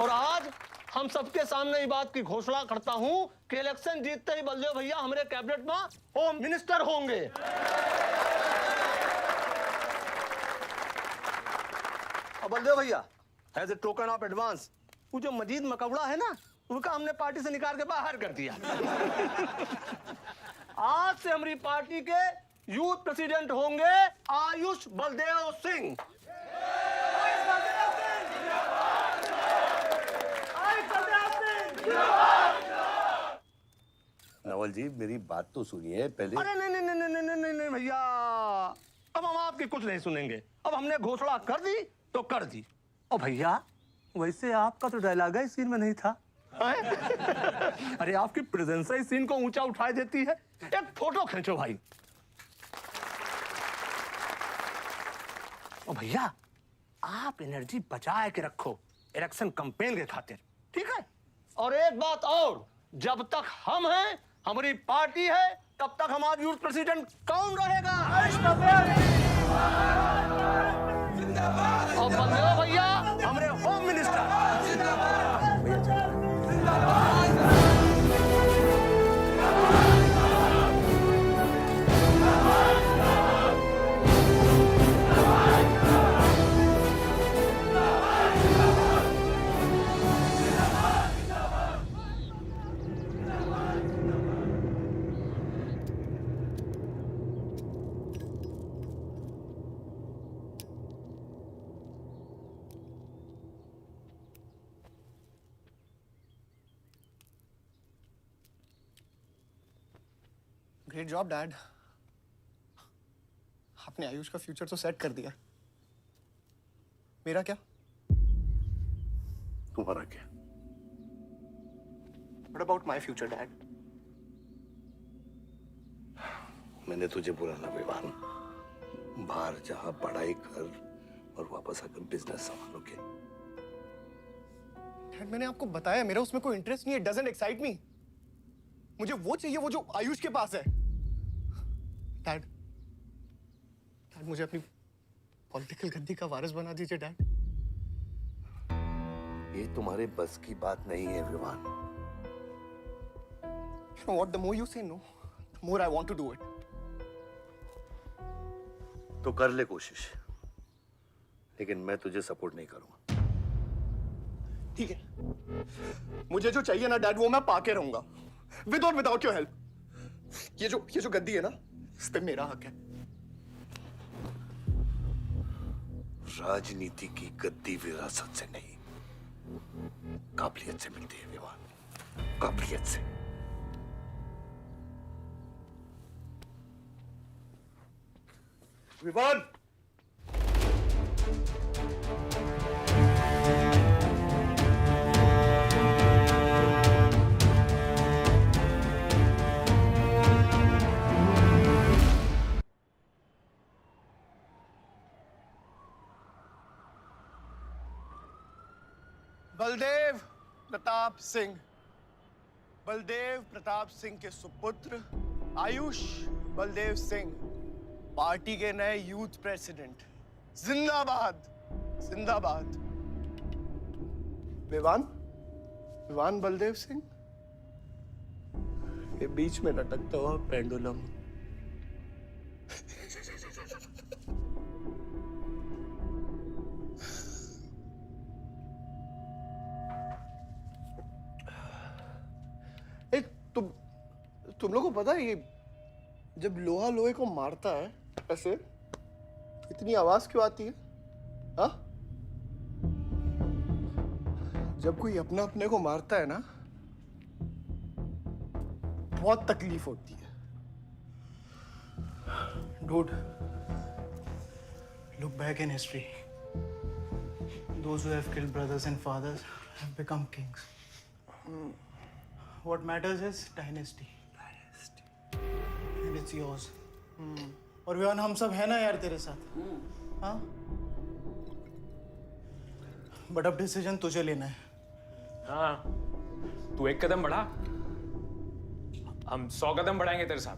S20: और आज हम सबके सामने ये बात की घोषणा करता हूं कि इलेक्शन जीतते ही बलदेव भैया हमारे कैबिनेट में होम मिनिस्टर होंगे। और बलदेव भैया as a token of advance वो जो मजीद मकबड़ा है ना, उनका हमने पार्टी से निकाल के बाहर कर दिया। आज से हमारी पार्टी के यूथ प्रेसिडेंट होंगे आयुष बलदेव सिंह। रावल जी मेरी बात तो सुनिए पहले।
S14: अरे नहीं नहीं नहीं नहीं नहीं नहीं नहीं भैया, अब हम आपकी कुछ नहीं सुनेंगे। अब हमने घोषणा कर दी तो कर दी। और भैया वैसे आपका तो डायलॉग इस सीन में नहीं था। अरे आपकी प्रेजेंस इस सीन को ऊंचा उठा देती है। एक फोटो खींचो भाई। और भैया आप एनर्जी बचा के रखो इलेक्शन कैंपेन के खातिर, ठीक है? और एक बात और, जब तक हम हैं, हमारी पार्टी है, तब तक हमारा यूथ प्रेसिडेंट कौन रहेगा? और बंदे हो भैया हमारे home minister.
S3: Great job dad. आपने आयुष का फ्यूचर तो सेट कर दिया। मेरा क्या?
S20: तुम्हारा क्या?
S3: What about my future, Dad?
S20: मैंने तुझे बोला ना विवान, बाहर जहां पढ़ाई कर और वापस आकर बिजनेस संभालोगे।
S3: डैड मैंने आपको बताया मेरा उसमें कोई इंटरेस्ट नहीं है। Doesn't excite me. मुझे वो चाहिए वो जो आयुष के पास है। डैड मुझे अपनी पॉलिटिकल गद्दी का वारिस बना दीजिए डैड।
S20: ये तुम्हारे बस की बात नहीं है Vivaan.
S3: You know what? The more you say no, the more I want to do it.
S20: तो कर ले कोशिश, लेकिन मैं तुझे सपोर्ट नहीं करूंगा।
S3: ठीक है, मुझे जो चाहिए ना डैड वो मैं पाके रहूंगा, विद और विदाउट योर हेल्प। ये जो गद्दी है ना, इस पे मेरा हक है।
S20: राजनीति की गद्दी विरासत से नहीं, काबिलियत से मिलती है विवान, काबिलियत से। विवान,
S3: बलदेव प्रताप सिंह, बलदेव प्रताप सिंह के सुपुत्र आयुष बलदेव सिंह पार्टी के नए यूथ प्रेसिडेंट। जिंदाबाद जिंदाबाद। विवान बलदेव सिंह, ये बीच में लटकता हुआ पेंडुलम। तुम लोगों को पता है ये जब लोहा लोहे को मारता है ऐसे इतनी आवाज क्यों आती है? हाँ? जब कोई अपना अपने को मारता है ना बहुत तकलीफ होती है। Dude, look back in history. Those who have killed brothers and fathers have become kings. What matters is dynasty. And it's yours. और विवान हम सब है ना यार तेरे साथ। हाँ? बट अब डिसीजन तुझे लेना है।
S21: हाँ, तू एक कदम बढ़ा, हम 100 कदम बढ़ाएंगे तेरे साथ।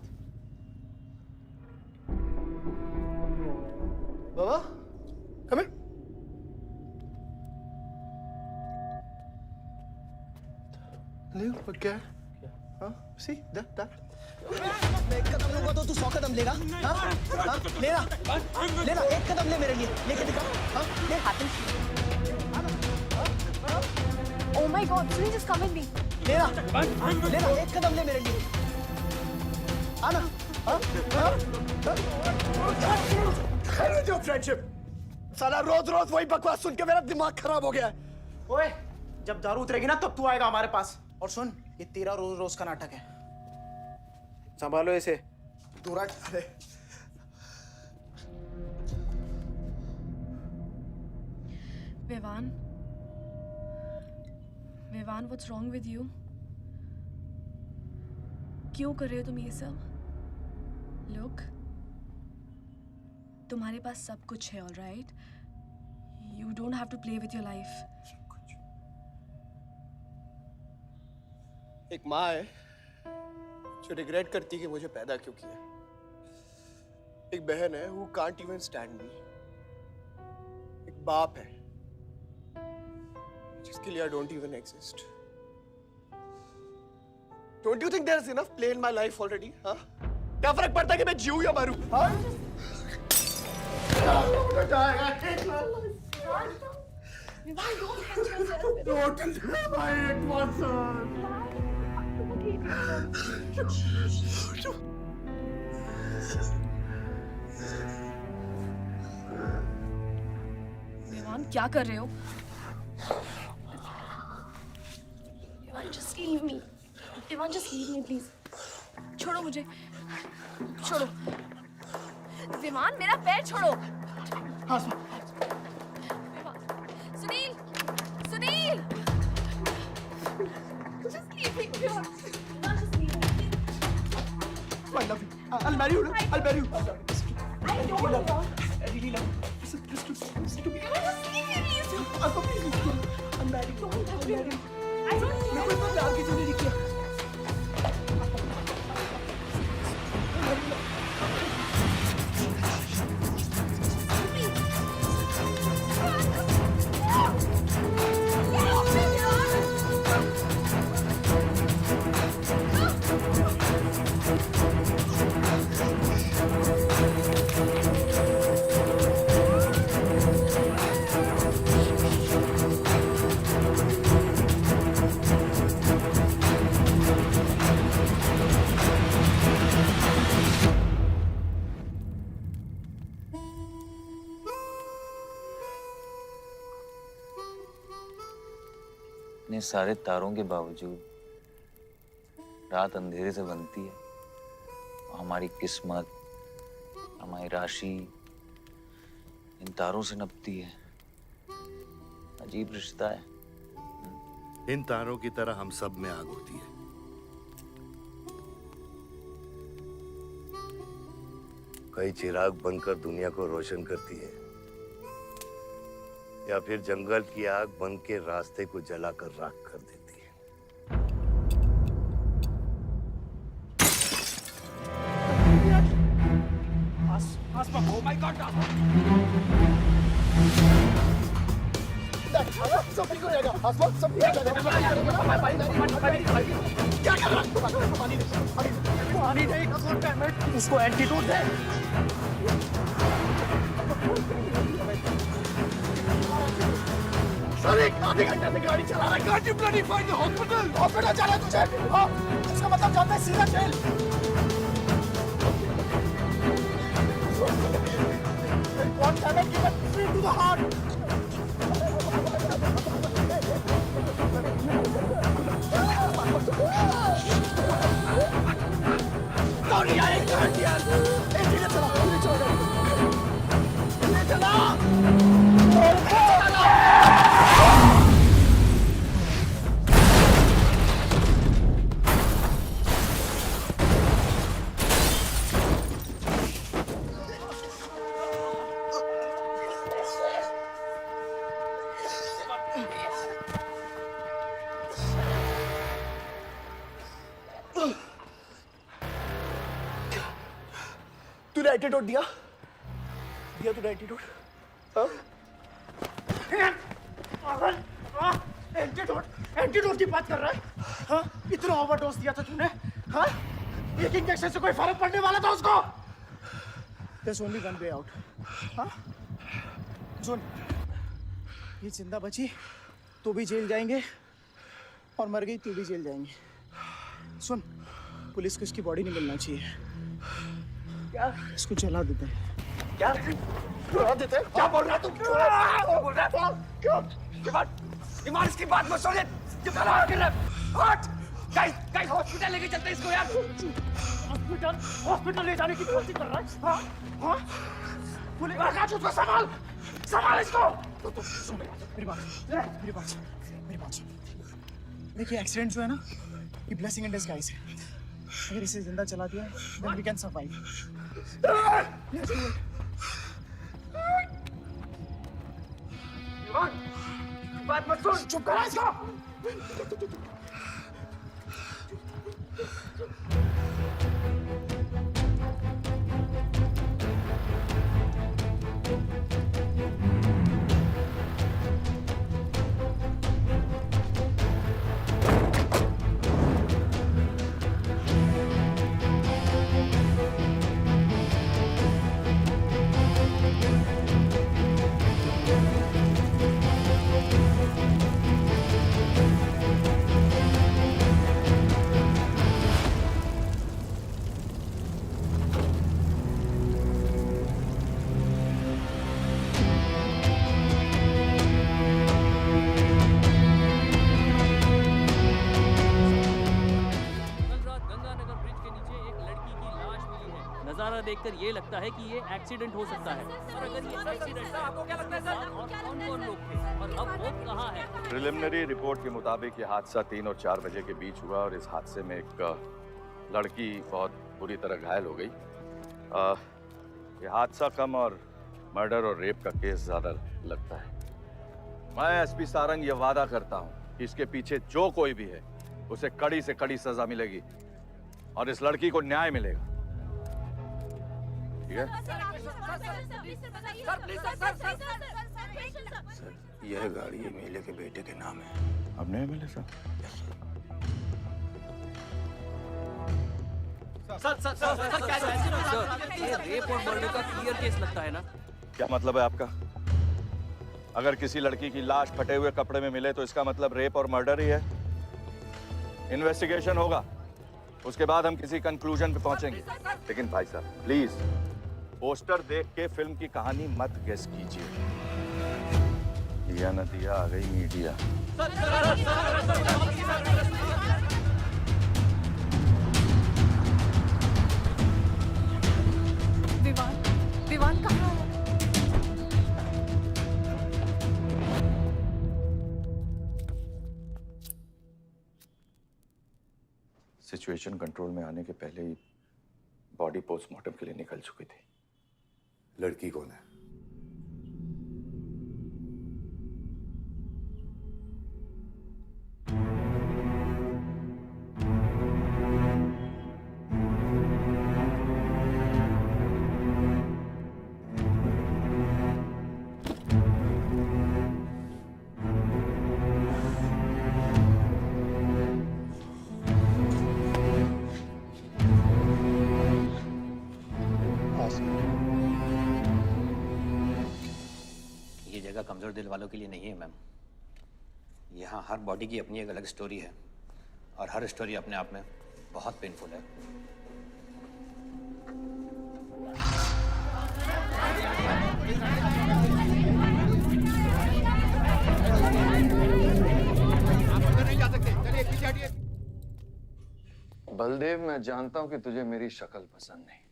S3: बाबा, come here. ले पर क्या? हाँ? See that? मैं एक कदम लूंगा तो तू 100 कदम लेगा? हाँ? हाँ? लेना, एक कदम ले मेरे लिए, लेके दिखा। हाँ? ले।
S7: Oh my God, Sunny, just come with me.
S3: लेना, एक कदम ले मेरे लिए। आना, हाँ? जो फ्रेंडशिप, साला रोज वही बकवास सुन के मेरा दिमाग खराब हो गया है। ओए, जब दारू उतरेगी ना तब तू आएगा हमारे पास। और सुन, ये तेरा रोज का नाटक है।
S11: संभालो इसे।
S3: दूर हट। अरे
S17: Vivaan, Vivaan, what's wrong with you? क्यों कर रहे हो तुम ये सब? लुक, तुम्हारे पास सब कुछ है, alright? You don't have to play with your life.
S3: एक माँ है जो रिग्रेट करती है कि मुझे पैदा क्यों किया। एक बहन है who can't even stand me। एक बाप है जिसके लिए I don't even exist। Don't you think there's enough play in my life already? हाँ? क्या फर्क पड़ता है कि मैं जीऊँ या मरूँ? हाँ?
S14: Don't leave my Watson।
S17: Vivaan, क्या कर रहे हो? Vivaan, just leave me। Vivaan, just leave me, please। छोड़ो मुझे, छोड़ो। विमान, मेरा पैर छोड़ो। Sunil, Sunil, just leave me, विमान, just leave me।
S3: I love you। I'll marry you। I'll marry you।
S17: I don't love you।
S3: I really love you। Listen to me।
S17: Just leave me, please।
S3: I'm married।
S17: Don't touch me।
S3: I don't care। मैं कोई इतना प्यार किसी ने नहीं किया।
S5: इतने सारे तारों के बावजूद रात अंधेरे से बनती है। हमारी किस्मत, हमारी राशि इन तारों से नपती है। अजीब रिश्ता है।
S22: इन तारों की तरह हम सब में आग होती है। कई चिराग बनकर दुनिया को रोशन करती है, या फिर जंगल की आग बन के रास्ते को जलाकर राख कर देती है।
S14: Oh my God!
S3: सब ठीक हो जाएगा। आसमान सब ठीक हो जाएगा। क्या कर रहा है? पानी नहीं, उसको एंटीडोट दे। सर, एक आधे घंटे से गाड़ी चला रहा है। Can't you bloody find the hospital? Hospital जाना है तुझे? हाँ, इसका मतलब जानता है सीधा jail. One cannot give a free to the heart. Don't यार, एक मिनट यार। धीरे चला, धीरे चला, धीरे चला। तूने एंटीडोट दिया? दिया तूने एंटीडोट? हाँ? एंटीडोट की बात कर रहा है? हाँ? इतना ओवरडोज दिया था तूने? हाँ? एक इंजेक्शन से कोई फर्क पड़ने वाला था उसको? There's only one way out. हाँ? सुन, ये जिंदा बची तो भी जेल जाएंगे और मर गई तो भी जेल जाएंगे। सुन, पुलिस को इसकी बॉडी नहीं मिलना चाहिए। क्या? इसको जला देते हैं। क्या? जला देते हैं? क्या बोल रहा है तू? क्या बोल रहा है? क्यों? ईमान, इसकी बात मत सुनिए। ये बड़ा कर रहा है। हट!
S2: गाइस हॉस्पिटल लेके चलते हैं इसको यार।
S20: हॉस्पिटल ले जाने की कोशिश कर रहा है?
S2: हाँ हाँ पुलिस आकाश उसको संभाल संभाल इसको।
S3: मेरी बात देखिए, एक्सीडेंट जो है ना, ये ब्लेसिंग इन डिस्गाइज है। अगर इसे जिंदा चला दिया then we can survive. Let's do it.
S2: बात मत सुन, चुप करा इसको।
S1: नजारा देखकर ये लगता है कि ये एक्सीडेंट हो सकता है। और अगर ये एक्सीडेंट था, आपको क्या लगता है सर? और कौन-कौन लोग थे और अब वो कहाँ है?
S11: प्रिलिमिनरी रिपोर्ट के मुताबिक ये हादसा 3 और 4 बजे के बीच हुआ और इस हादसे में एक लड़की बहुत बुरी तरह घायल हो गई। ये हादसा कम और मर्डर और रेप का केस ज्यादा लगता है। मैं एसपी सारंग ये वादा करता हूँ कि इसके पीछे जो कोई भी है उसे कड़ी से कड़ी सजा मिलेगी और इस लड़की को न्याय मिलेगा। ठीक है?
S18: सर, यह गाड़ी एमएलए के बेटे के नाम है।
S11: अब नहीं मिले सर?
S1: सर क्या सर, ये रेप और मर्डर का क्लियर केस लगता है ना?
S11: क्या मतलब है आपका? अगर किसी लड़की की लाश फटे हुए कपड़े में मिले तो इसका मतलब रेप और मर्डर ही है। इन्वेस्टिगेशन होगा, उसके बाद हम किसी कंक्लूजन पे पहुंचेंगे। लेकिन भाई साहब प्लीज पोस्टर देख के फिल्म की कहानी मत गेस कीजिए। दिया न दिया आ गई मीडिया।
S17: विवान कहाँ है?
S11: सिचुएशन कंट्रोल में आने के पहले ही बॉडी पोस्टमार्टम के लिए निकल चुकी थी।
S22: लड़की कौन है?
S23: ये जगह कमजोर दिल वालों के लिए नहीं है मैम। यहाँ हर बॉडी की अपनी एक अलग स्टोरी है और हर स्टोरी अपने आप में बहुत पेनफुल है।
S4: बलदेव, मैं जानता हूं कि तुझे मेरी शक्ल पसंद नहीं,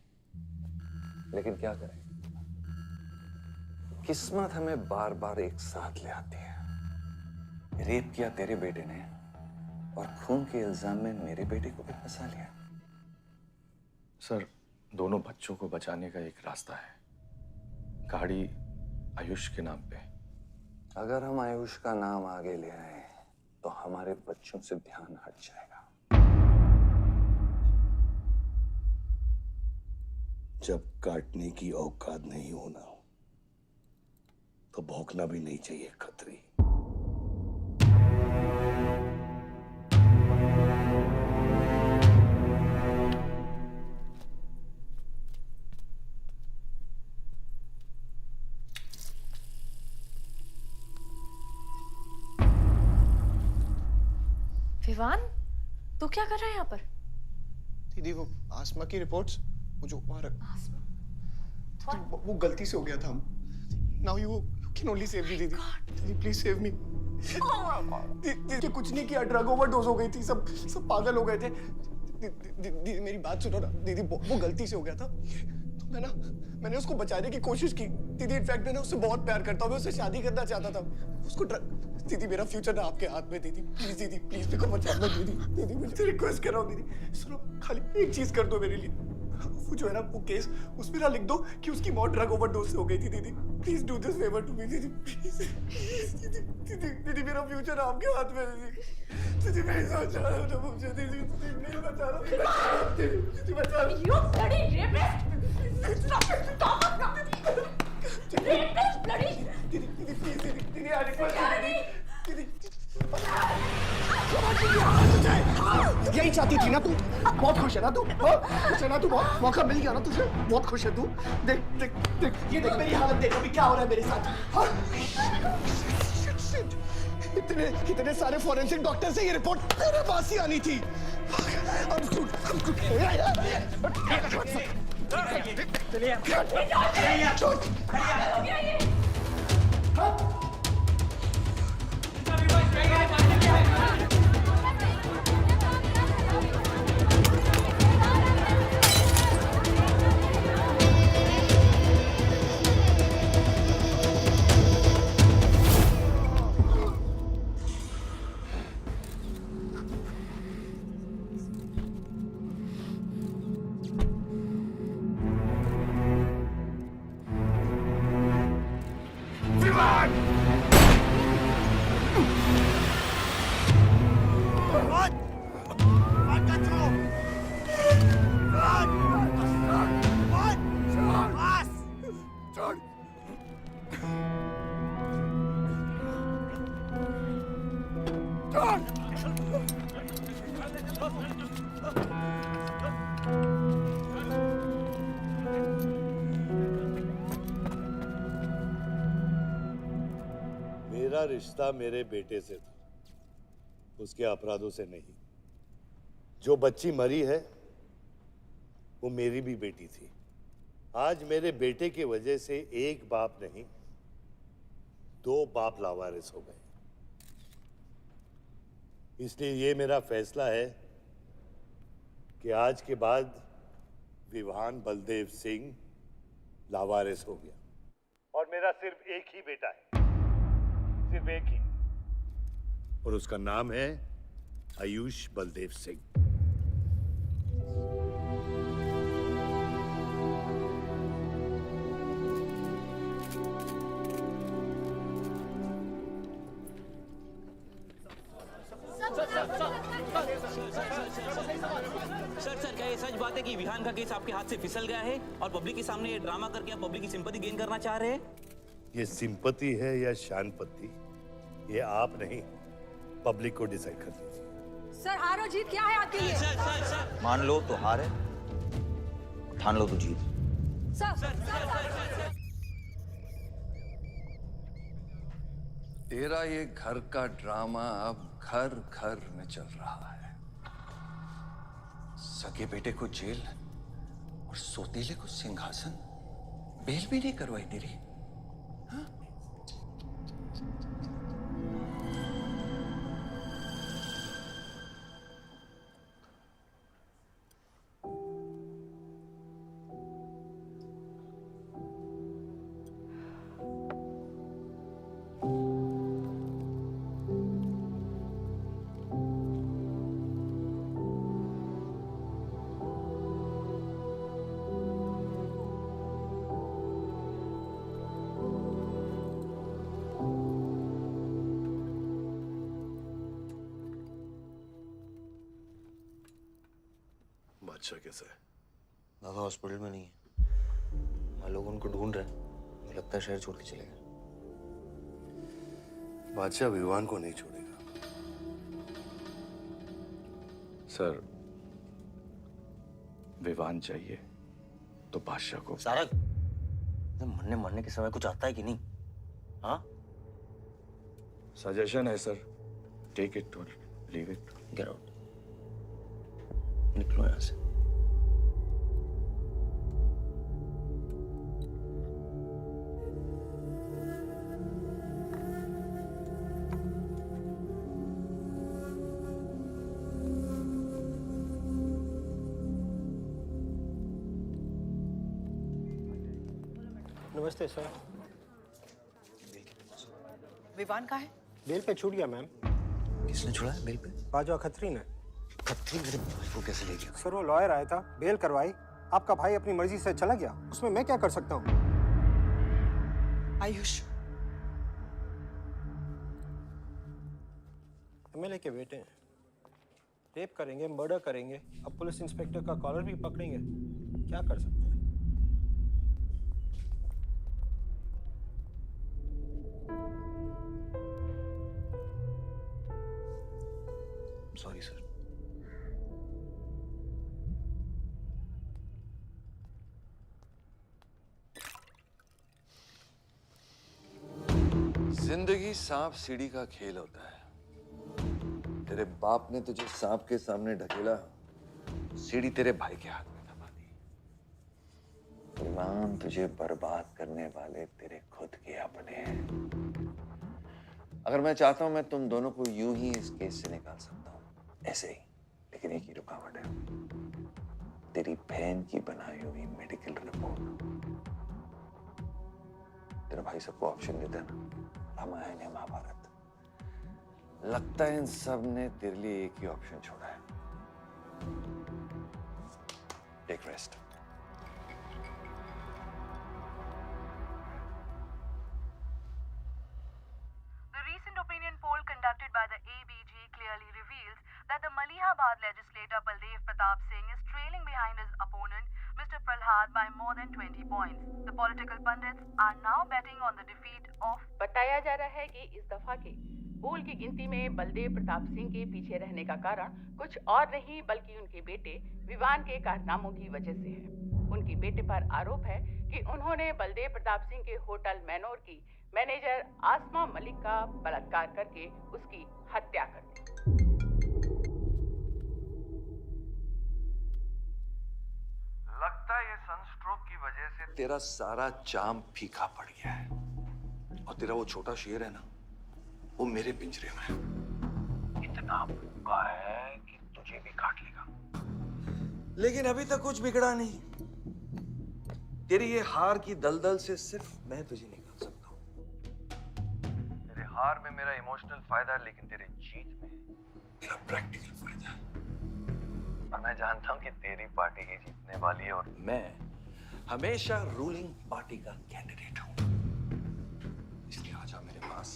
S4: लेकिन क्या करें, किस्मत हमें बार बार एक साथ ले आती है। रेप किया तेरे बेटे ने और खून के इल्जाम में मेरे बेटे को भी फंसा लिया।
S11: सर, दोनों बच्चों को बचाने का एक रास्ता है, गाड़ी आयुष के नाम पे।
S4: अगर हम आयुष का नाम आगे ले आए तो हमारे बच्चों से ध्यान हट जाएगा।
S22: जब काटने की औकात नहीं होना तो भौंकना भी नहीं चाहिए खतरी।
S17: विवान, तू क्या कर रहा है यहाँ पर?
S3: दीदी, वो आसमा की रिपोर्ट्स, वो जो वहां वो गलती से हो गया था। Now you can only save me, दीदी। दीदी, please save me. दीदी कुछ नहीं किया, ड्रग ओवरडोज हो गई थी, सब पागल हो गए थे। दीदी मेरी बात सुनो ना दीदी, वो गलती से हो गया था। तो मैंने उसको बचाने की कोशिश की दीदी। इनफैक्ट मैं उससे बहुत प्यार करता हूँ, मैं उससे शादी करना चाहता था। उसको दीदी मेरा फ्यूचर ना आपके हाथ में दीदी, प्लीज मेरे को बचा लो दीदी मुझे रिक्वेस्ट कर रहा हूँ दीदी। सुनो खाली एक चीज कर दो मेरे लिए, वो जो है ना वो केस उसमें ना लिख दो कि उसकी मौत ड्रग ओवरडोज से हो गई थी दीदी। Please do this favour to me दीदी, प्लीज दीदी मेरा फ्यूचर आपके हाथ में दीदी प्लीज बचा लो मुझे दीदी, प्लीज बचा लो दीदी बचा लो।
S8: You bloody rapist! Stop it! Stop it! Rapist, bloody!
S3: दीदी प्लीज दीदी आई रिक्वेस्ट दीदी यही चाहती थी ना तू? बहुत खुश है ना तू? खुश है ना तू? बहुत मौका मिल गया ना तुझे? बहुत खुश है तू? देख देख देख ये देख मेरी हालत, देख अभी क्या हो रहा है मेरे साथ। इतने सारे फॉरेंसिक डॉक्टर से ये रिपोर्ट तेरे पास ही आनी थी।
S22: मेरा रिश्ता मेरे बेटे से था, उसके अपराधों से नहीं। जो बच्ची मरी है वो मेरी भी बेटी थी। आज मेरे बेटे की वजह से एक बाप नहीं 2 बाप लावारिस हो गए। इसलिए ये मेरा फैसला है कि आज के बाद विवान बलदेव सिंह लावारिस हो गया और मेरा सिर्फ एक ही बेटा है, सिर्फ एक ही, और उसका नाम है आयुष बलदेव सिंह।
S10: सर क्या ये सच बात है कि विहान का केस आपके हाथ से फिसल गया है और पब्लिक के सामने ये ड्रामा करके आप पब्लिक की सिंपैथी गेन करना चाह रहे हैं?
S22: ये सिंपैथी है या शानपत्ती, ये आप नहीं पब्लिक को डिसाइड कर दीजिए।
S8: सर हार और जीत क्या है आपके लिए?
S10: सर
S5: मान लो तो हार है, ठान लो तो जीत।
S4: तेरा ये घर का ड्रामा अब घर घर में चल रहा है। सगे बेटे को जेल और सोतीले को सिंहासन, बेल भी नहीं करवाई तेरी।
S22: बादशाह कैसा है?
S5: बाबा हॉस्पिटल में नहीं है, हम लोग उनको ढूंढ रहे हैं, मुझे लगता है शहर छोड़ के चले गए।
S22: बादशाह विवान को नहीं छोड़ेगा।
S11: सर विवान चाहिए तो बादशाह को।
S5: सारा मरने मरने के समय कुछ आता है कि नहीं? हाँ
S11: सजेशन है सर, टेक इट और लीव इट।
S5: गेट आउट, निकलो यहां से।
S9: नमस्ते सर।
S6: विवान कहाँ है?
S9: बेल पे छूट गया मैम।
S10: किसने छुड़ा है बेल पे?
S9: बाजवा खत्री ने।
S10: खत्री मेरे भाई को कैसे ले गया?
S9: सर वो लॉयर आया था, बेल करवाई, आपका भाई अपनी मर्जी से चला गया, उसमें मैं क्या कर सकता हूँ?
S6: आयुष,
S9: एमएलए के बेटे हैं, रेप करेंगे, मर्डर करेंगे, अब पुलिस इंस्पेक्टर का कॉलर भी पकड़ेंगे, क्या कर सकते हैं?
S10: Sorry sir.
S4: जिंदगी सांप सीढ़ी का खेल होता है। तेरे बाप ने तुझे सांप के सामने ढकेला, सीढ़ी तेरे भाई के हाथ में दबा दी।
S5: गुलाम तुझे बर्बाद करने वाले तेरे खुद के अपने हैं।
S4: अगर मैं चाहता हूं, मैं तुम दोनों को यूं ही इस केस से निकाल सकता हूं, ऐसे ही। लेकिन एक ही रुकावट है, तेरी बहन की बनाई हुई मेडिकल रिपोर्ट। तेरा भाई सबको ऑप्शन देता है ना, रामायण या महाभारत। लगता है इन सब ने तेरे लिए एक ही ऑप्शन छोड़ा है, take rest.
S8: The recent opinion poll conducted by the ABG clearly reveals that the Malihabad legislator Baldev Pratap Singh is trailing behind his opponent, Mr. Prahlad, by more than 20 points. The political pundits are now betting on the defeat of.
S13: बताया जा रहा है कि इस दफा के पोल की गिनती में बलदेव प्रताप सिंह के पीछे रहने का कारण कुछ और नहीं बल्कि उनके बेटे विवान के कारनामों की वजह से है। उनके बेटे पर आरोप है कि उन्होंने बलदेव प्रताप सिंह के होटल मैनोर की मैनेजर आसमा मलिक का बलात्कार करके उसकी हत्या कर दी।
S4: लगता है ये सनस्ट्रोक की वजह से तेरा सारा जाम फीका पड़ गया है, और तेरा वो छोटा शेर है ना, वो मेरे पिंजरे में है।
S5: इतना भूखा है कि तुझे भी काट लेगा।
S4: लेकिन अभी तक कुछ बिगड़ा नहीं। तेरी ये हार की दलदल से सिर्फ मैं तुझे निकाल सकता हूँ। तेरे हार में मेरा इमोशनल फायदा है, लेकिन तेरे जीत में मेरा प्रैक्टिकल फायदा है। और मैं जानता हूँ कि तेरी पार्टी ही जीतने वाली है, और मैं हमेशा रूलिंग पार्टी का कैंडिडेट हूँ। इसलिए आजा मेरे पास,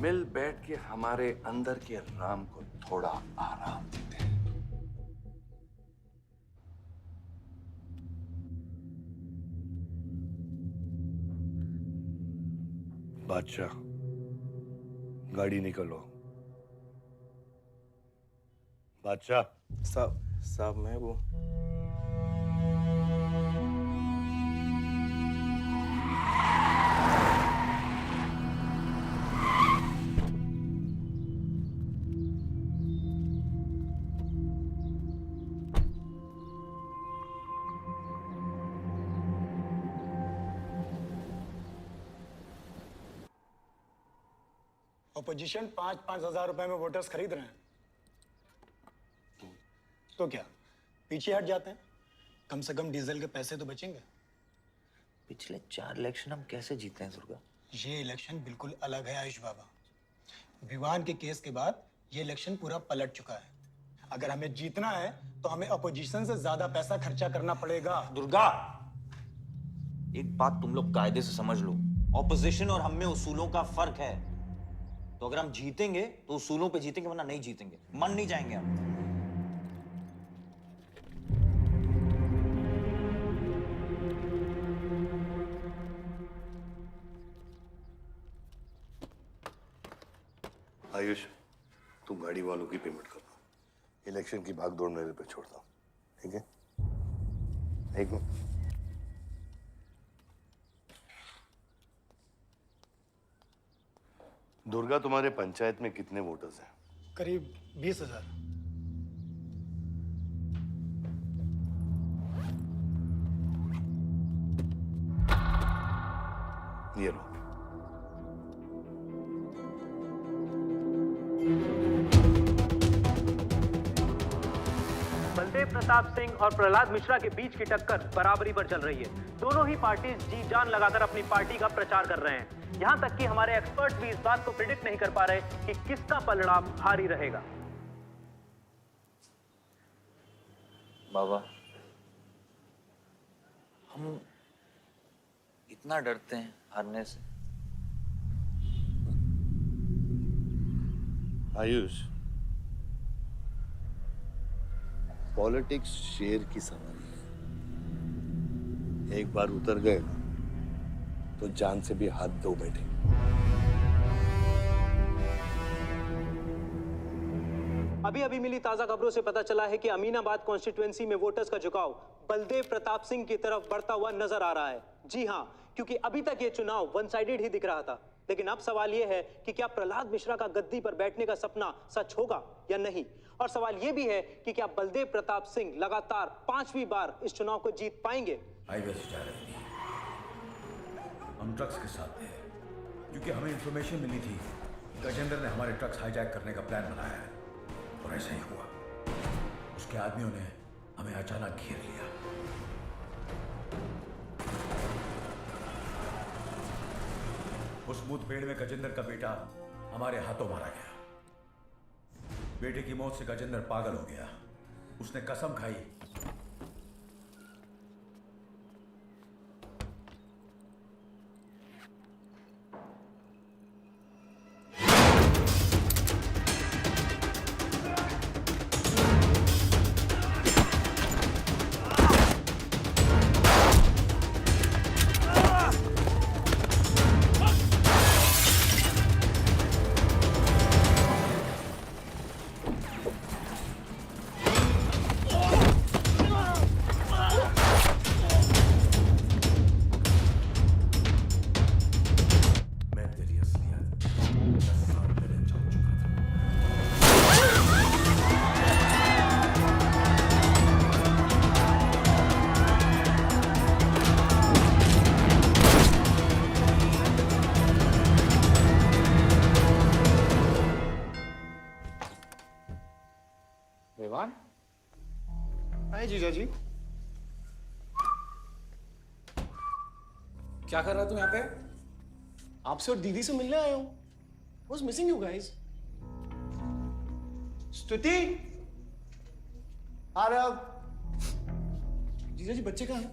S4: मिल बैठ के हमारे अंदर के राम को थोड़ा आराम देते हैं।
S22: बादशाह, गाड़ी निकलो। बादशाह
S3: साहब मैं वो
S9: अपोजिशन 5-5 हजार रुपए में वोटर्स खरीद रहे हैं, तो क्या पीछे हट जाते हैं? कम से कम डीजल के पैसे तो बचेंगे।
S5: पिछले 4 इलेक्शन हम कैसे जीते हैं दुर्गा?
S9: ये इलेक्शन बिल्कुल अलग है आयुष बाबा। विवान के केस के बाद ये इलेक्शन पूरा पलट चुका है। अगर हमें जीतना है तो हमें अपोजिशन से ज्यादा पैसा खर्चा करना पड़ेगा।
S10: दुर्गा, एक बात तुम लोग कायदे से समझ लो, ऑपोजिशन और हम में उसूलों का फर्क है। तो अगर हम जीतेंगे तो उसूलों पे जीतेंगे, वरना नहीं जीतेंगे, मन नहीं जाएंगे हम।
S22: आयुष, तुम गाड़ी वालों की पेमेंट कर दो, इलेक्शन की भागदौड़ मेरे पे छोड़ दो, ठीक है? एक मिनट। दुर्गा, तुम्हारे पंचायत में कितने वोटर्स हैं?
S9: करीब 20,000।
S22: ये लो।
S15: बलदेव प्रताप
S12: प्रताप सिंह और प्रहलाद मिश्रा के बीच की टक्कर बराबरी पर चल रही है। दोनों ही पार्टीज जी जान लगाकर अपनी पार्टी का प्रचार कर रहे हैं। यहां तक कि हमारे एक्सपर्ट भी इस बात को प्रिडिक्ट नहीं कर पा रहे कि किसका पलड़ा भारी रहेगा।
S5: बाबा, हम इतना डरते हैं हारने से।
S22: आयुष, पॉलिटिक्स शेर की सवारी है। एक बार उतर गए ना तो जान से भी हाथ धो बैठे।
S12: अभी अभी मिली ताजा खबरों से पता चला है कि अमीनाबाद कॉन्स्टिट्यूएंसी में वोटर्स का झुकाव बलदेव प्रताप सिंह की तरफ बढ़ता हुआ नजर आ रहा है। जी हां, क्योंकि अभी तक ये चुनाव वन साइडेड ही दिख रहा था, लेकिन अब सवाल ये है कि क्या प्रहलाद मिश्रा का गद्दी पर बैठने का सपना सच होगा या नहीं। और सवाल ये भी है कि क्या बलदेव प्रताप सिंह लगातार 5वीं बार इस चुनाव को जीत पाएंगे।
S15: हाईवे से जा रहे थे, हम ट्रक्स के साथ थे, क्योंकि हमें इंफॉर्मेशन मिली थी गजेंद्र ने हमारे ट्रक्स हाईजैक करने का प्लान बनाया है, और ऐसा ही हुआ। उसके आदमियों ने हमें अचानक घेर लिया। उस मुठभेड़ में गजेंद्र का बेटा हमारे हाथों मारा गया। बेटे की मौत से गजेंद्र पागल हो गया। उसने कसम खाई
S3: विवान। हाय जीजा जी।
S21: क्या कर रहा तू यहाँ पे?
S3: आपसे और दीदी से मिलने आया हूँ। Was missing you guys. स्तुति, आ रहा। जीजा जी बच्चे कहाँ हैं?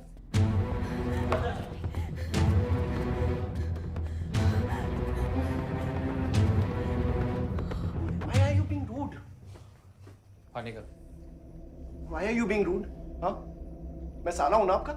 S3: Why are you being rude?
S21: पानी कर।
S3: Why are you being rude? हाँ? मैं साला हूं ना आपका?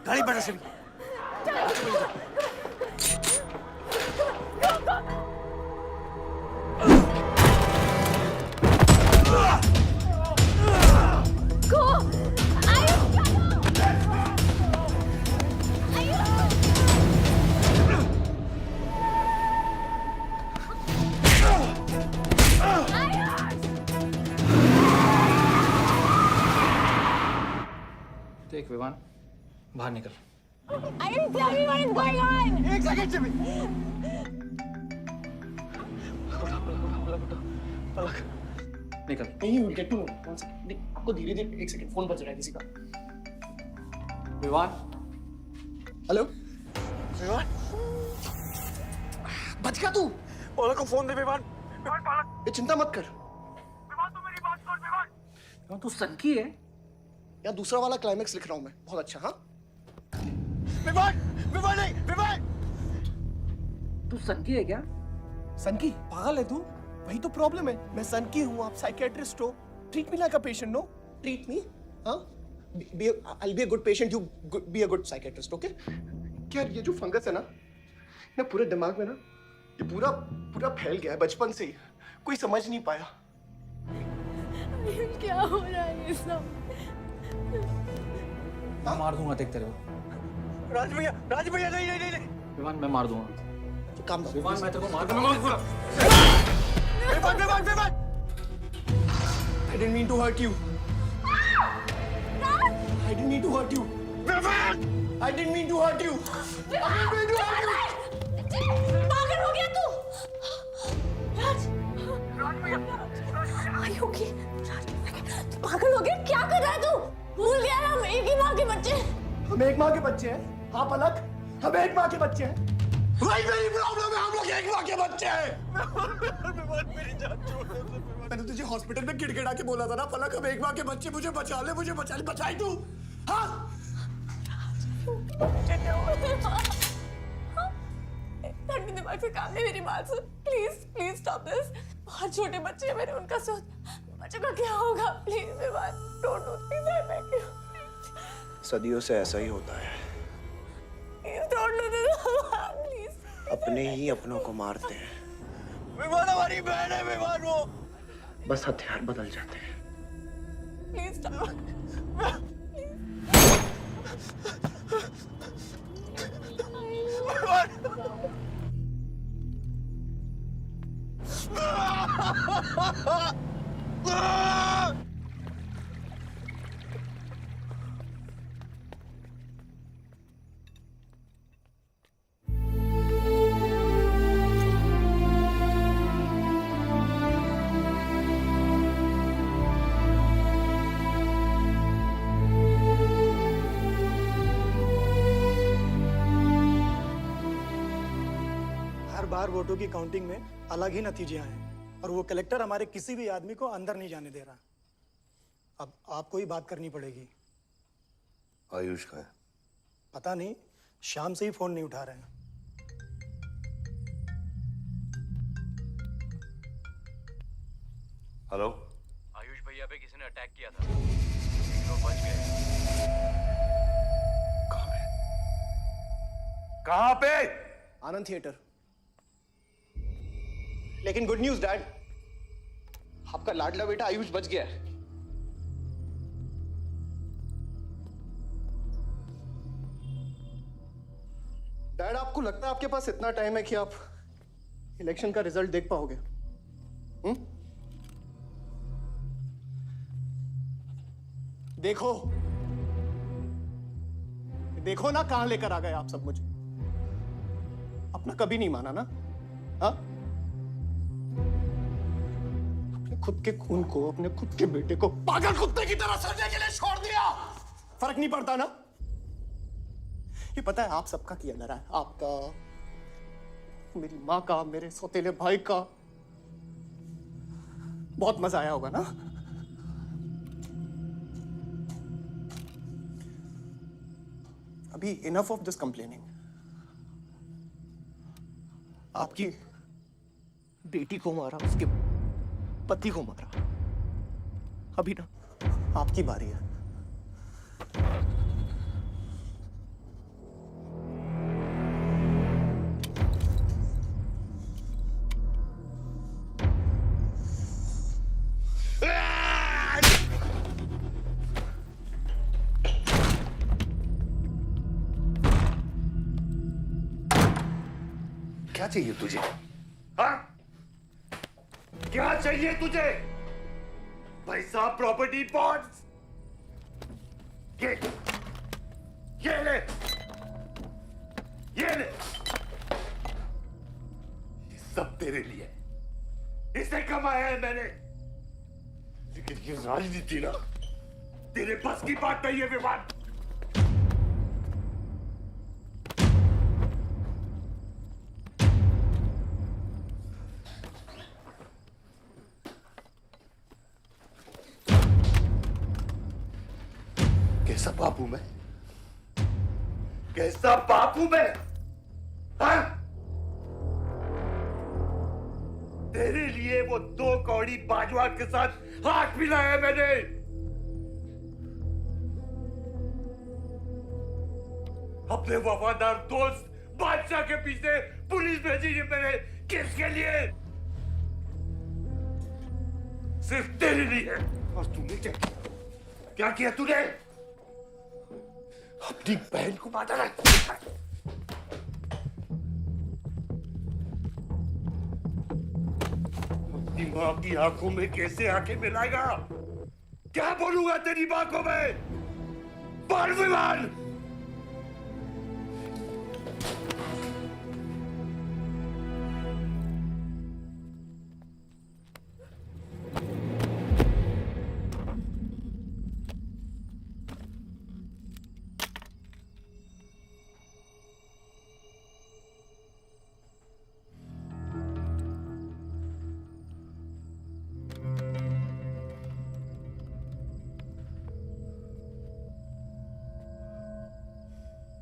S2: गाड़ी बढ़ा से
S21: देख विवान, बाहर निकल।
S16: Ayush, tell me what is going on.
S3: एक सेकंड से भी।
S21: निकल।
S3: नहीं, you get to know. One second. नहीं, आपको धीरे-धीरे एक सेकंड फोन बज रहा है किसी का।
S21: विवान।
S3: हेलो। विवान। बच गया तू। पलक को फोन दे विवान। विवान पलक। ये चिंता मत कर। विवान तू मेरी बात सुन विवान।
S21: विवान तू सनकी है?
S3: या दूसरा वाला क्लाइमेक्स लिख रहा हूं मैं। बहुत अच्छा हाँ? विवान! विवान नहीं! विवान!
S21: तू सनकी है क्या?
S3: सनकी? पागल है तू? वही तो प्रॉब्लम है। मैं सनकी हूँ, आप साइकियाट्रिस्ट हो। Treat me like a patient, no? Treat me, हाँ? I'll be a good patient, you be a good psychiatrist, okay? क्या ये जो फंगस है ना पूरे दिमाग में ना, ये पूरा फैल गया है बचपन से ही। कोई समझ नहीं पाया।
S16: क्या हो रहा है ये सब?
S21: मार दूंगा देख तेरे को।
S9: राज भैया नहीं नहीं नहीं नहीं
S1: विवान मैं मार दूंगा।
S9: काम दो
S1: विवान मैं तेरे को मार दूंगा।
S9: Vivaan I didn't mean to hurt you. I didn't mean to hurt you. I didn't mean to hurt you.
S16: पागल हो गया तू? राज Are you okay? तू पागल हो गया? क्या कर रहा है तू? भूल गया हम एक ही माँ के बच्चे।
S9: हम एक माँ के बच्चे हैं। आप अलग, हम एक माँ के बच्चे हैं। वही मेरी प्रॉब्लम है, हम लोग एक माँ के बच्चे हैं। मेरी जान छोड़ दे। मैंने तुझे हॉस्पिटल में गिड़गिड़ा के बोला था ना पलक, हम एक माँ के बच्चे, मुझे बचा ले, बचाई तू। हाँ?
S17: ठंडी दिमाग से काम नहीं, मेरी बात सुन प्लीज स्टॉप दिस। बहुत छोटे बच्चे हैं मेरे, उनका सोच बच्चों का क्या होगा। Please Vivaan don't do this, I beg you.
S3: सदियों से ऐसा ही होता है,
S17: please don't do this please.
S3: अपने ही अपनों को मारते हैं।
S9: विवान हमारी बहन है, विवान वो
S3: बस हथियार बदल जाते हैं।
S17: Please stop.
S9: बार वोटों की काउंटिंग में अलग ही नतीजे आए और वो कलेक्टर हमारे किसी भी आदमी को अंदर नहीं जाने दे रहा। अब आपको ही बात करनी पड़ेगी।
S22: आयुष का है?
S9: पता नहीं, शाम से ही फोन नहीं उठा रहे हैं।
S22: हेलो,
S21: आयुष भैया पे किसी ने अटैक किया था, लोग बच गए।
S22: कहां पे?
S3: आनंद थिएटर। लेकिन गुड न्यूज डैड, आपका लाडला बेटा आयुष बच गया है। डैड, आपको लगता है आपके पास इतना टाइम है कि आप इलेक्शन का रिजल्ट देख पाओगे? देखो ना कहां लेकर आ गए आप सब मुझे। अपना कभी नहीं माना ना? हाँ, अपने खुद के खून को, अपने खुद के बेटे को पागल कुत्ते की तरह सड़ने के लिए छोड़ दिया। फर्क नहीं पड़ता ना? ये पता है आप सबका किया धरा है, आपका, मेरी माँ का, मेरे सौतेले भाई का। बहुत मजा आया होगा ना? अभी इनफ ऑफ दिस कंप्लेनिंग। आपकी बेटी को मारा, उसके पति को मारा, अभी ना आपकी बारी है।
S22: क्या चाहिए तुझे? हाँ? क्या चाहिए तुझे? पैसा, प्रॉपर्टी, बॉन्ड्स? ये ले, ये ले। ये सब तेरे लिए, इसे कमाया है मैंने। लेकिन ये राजनीति ना तेरे बस की बात नहीं है विवान। कैसा बाप हूं मैं? कैसा बाप हूं मैं? हाँ? तेरे लिए वो 2 कौड़ी बाजवा के साथ हाथ मिलाया मैंने। अपने वफादार दोस्त बादशाह के पीछे पुलिस भेजी है मैंने। किसके लिए? सिर्फ तेरे लिए। और तूने क्या किया? क्या किया तूने? अपनी बहन को मारा है। अपनी माँ की आंखों में कैसे आंखें मिलाएगा? क्या बोलूंगा तेरी माँ को मैं? बोल विमान!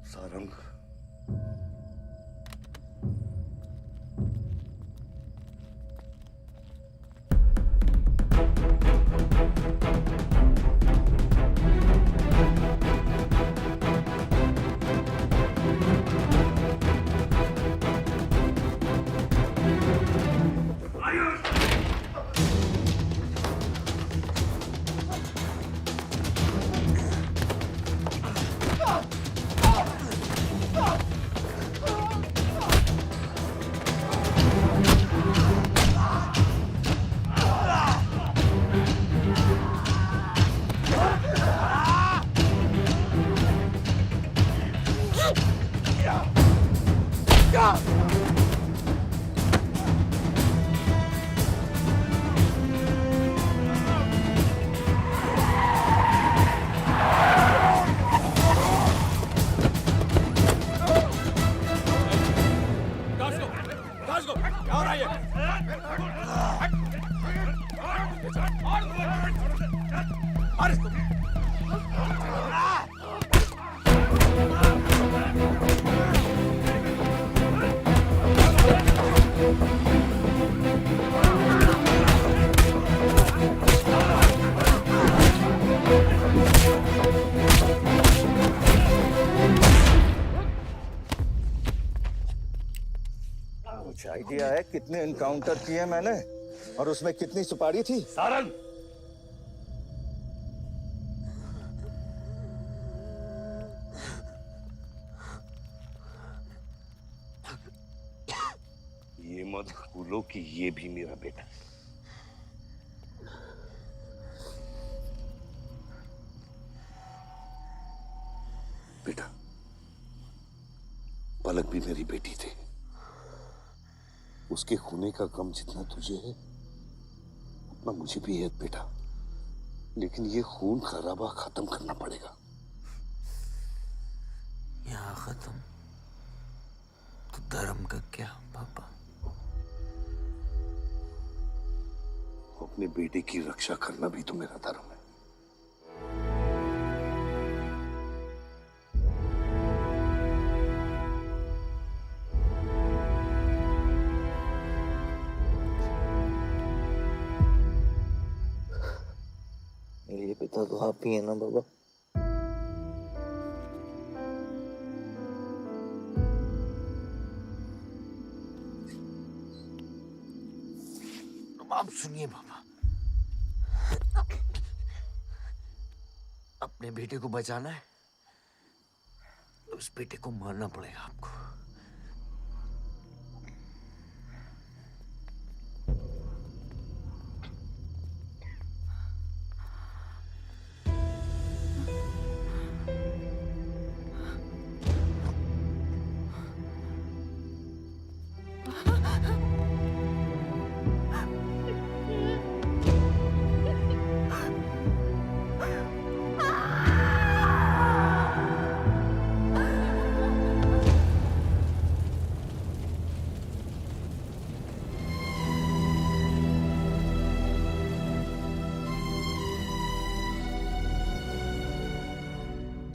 S22: सारंग,
S7: कुछ आइडिया है कितने एनकाउंटर किए मैंने और उसमें कितनी सुपारी थी?
S22: सारंग, ये मत भूलो कि ये भी मेरा बेटा है। बेटा, पलक भी मेरी बेटी थी। उसके खोने का गम जितना तुझे है उतना मुझे भी है बेटा, लेकिन ये खून खराबा खत्म करना पड़ेगा।
S10: यहाँ खत्म तो धर्म का क्या पापा?
S22: अपने बेटे की रक्षा करना भी तो मेरा धर्म है।
S10: मेरे पिता तो आप ही है ना बाबा? आप सुनिए बाबा, अपने बेटे को बचाना है तो उस बेटे को मारना पड़ेगा आपको।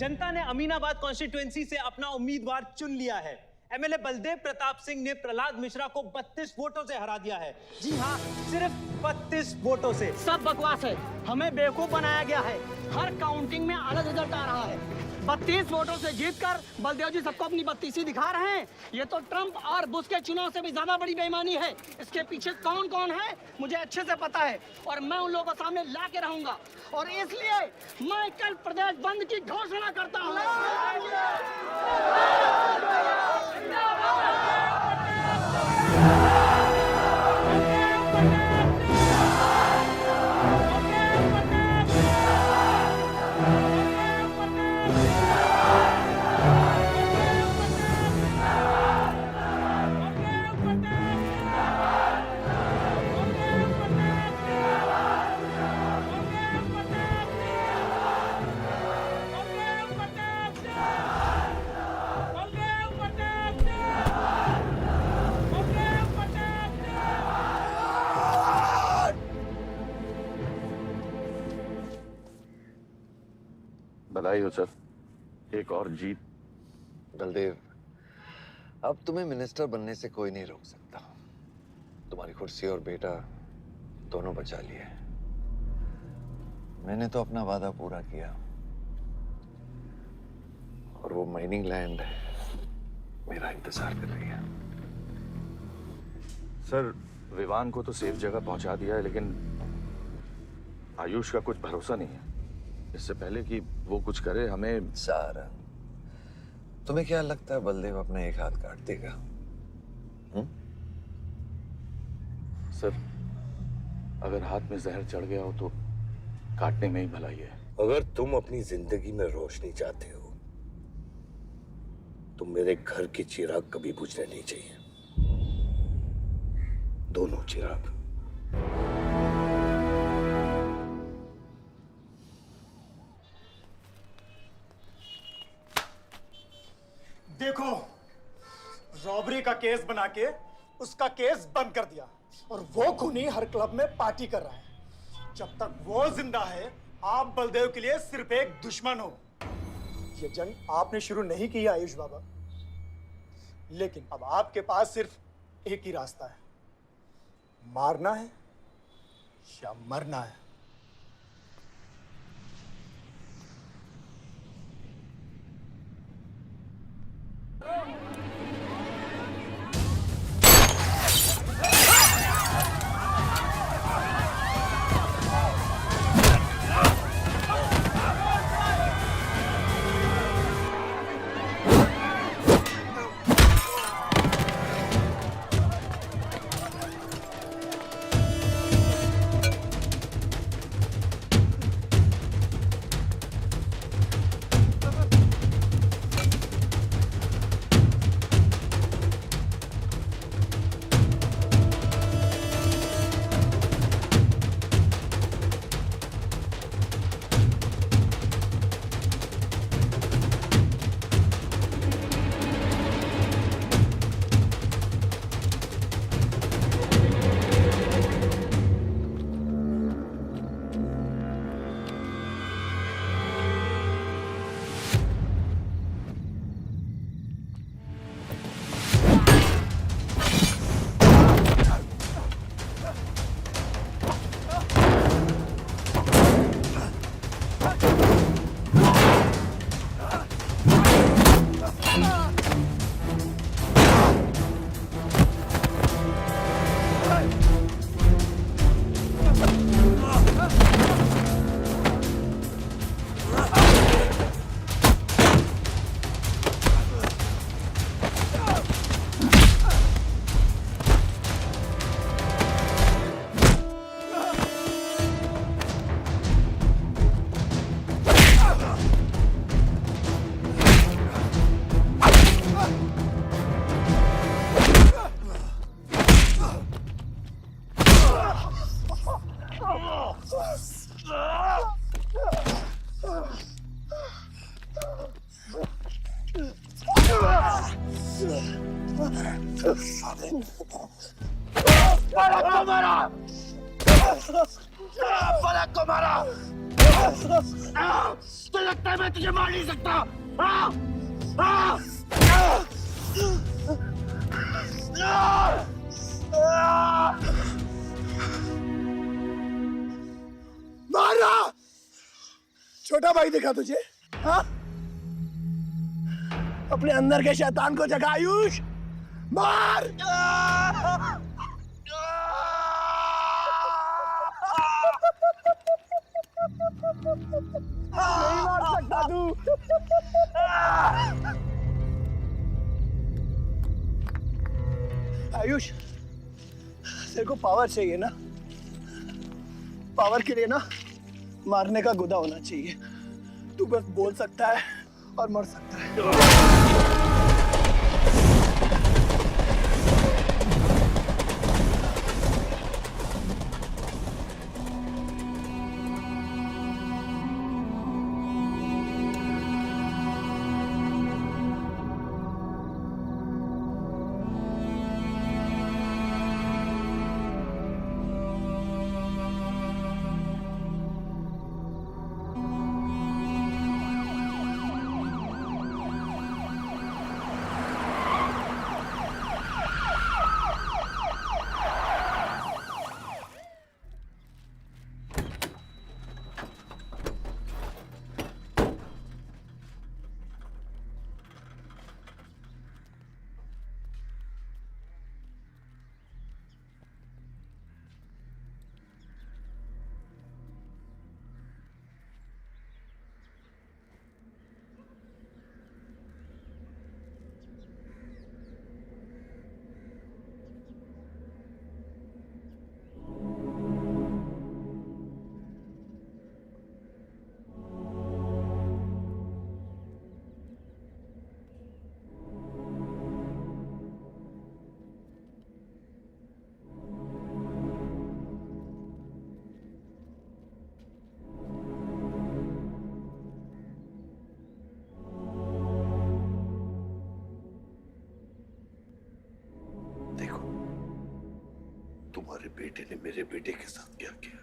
S12: जनता ने अमीनाबाद कॉन्स्टिट्यूएंसी से अपना उम्मीदवार चुन लिया है। एमएलए बलदेव प्रताप सिंह ने प्रहलाद मिश्रा को 32 वोटों से हरा दिया है। जी हाँ, सिर्फ 32 वोटों से।
S14: सब बकवास है, हमें बेवकूफ बनाया गया है। हर काउंटिंग में अलग रिजल्ट आ रहा है। 32 वोटों से जीतकर बलदेव जी सबको अपनी बत्तीसी दिखा रहे हैं। ये तो ट्रंप और बुश के चुनाव से भी ज्यादा बड़ी बेईमानी है। इसके पीछे कौन कौन है मुझे अच्छे से पता है और मैं उन लोगों को सामने ला के रहूंगा और इसलिए मैं कल प्रदेश बंद की घोषणा करता हूँ।
S11: बधाई हो सर, एक और जीत।
S4: बलदेव, अब तुम्हें मिनिस्टर बनने से कोई नहीं रोक सकता। तुम्हारी कुर्सी और बेटा दोनों बचा लिए। मैंने तो अपना वादा पूरा किया और वो माइनिंग लैंड मेरा इंतजार कर रही है।
S11: सर, विवान को तो सेफ जगह पहुंचा दिया है, लेकिन आयुष का कुछ भरोसा नहीं है। इससे पहले कि वो कुछ करे हमें।
S4: सारा, तुम्हें क्या लगता है बलदेव अपने एक हाथ काट देगा?
S11: सर, अगर हाथ में जहर चढ़ गया हो तो काटने में ही भलाई है।
S22: अगर तुम अपनी जिंदगी में रोशनी चाहते हो तो मेरे घर के चिराग कभी बुझने नहीं चाहिए, दोनों चिराग।
S9: देखो, रॉबरी का केस बना के उसका केस बंद कर दिया और वो खूनी हर क्लब में पार्टी कर रहा है। जब तक वो जिंदा है, आप बलदेव के लिए सिर्फ एक दुश्मन हो। ये जंग आपने शुरू नहीं की आयुष बाबा, लेकिन अब आपके पास सिर्फ एक ही रास्ता है, मारना है या मरना है। पलक को मारा, पलक को मारा। तो लगता है मैं तुझे मार नहीं सकता। मारा। छोटा भाई दिखा तुझे? हाँ? अपने अंदर के शैतान को जगा आयुष, मार। नहीं मार सकता तू। आयुष, तेरे को पावर चाहिए ना? पावर के लिए ना मारने का गुदा होना चाहिए। तू बस बोल सकता है और मर सकता है।
S22: तुम्हारे बेटे ने मेरे बेटे के साथ क्या किया?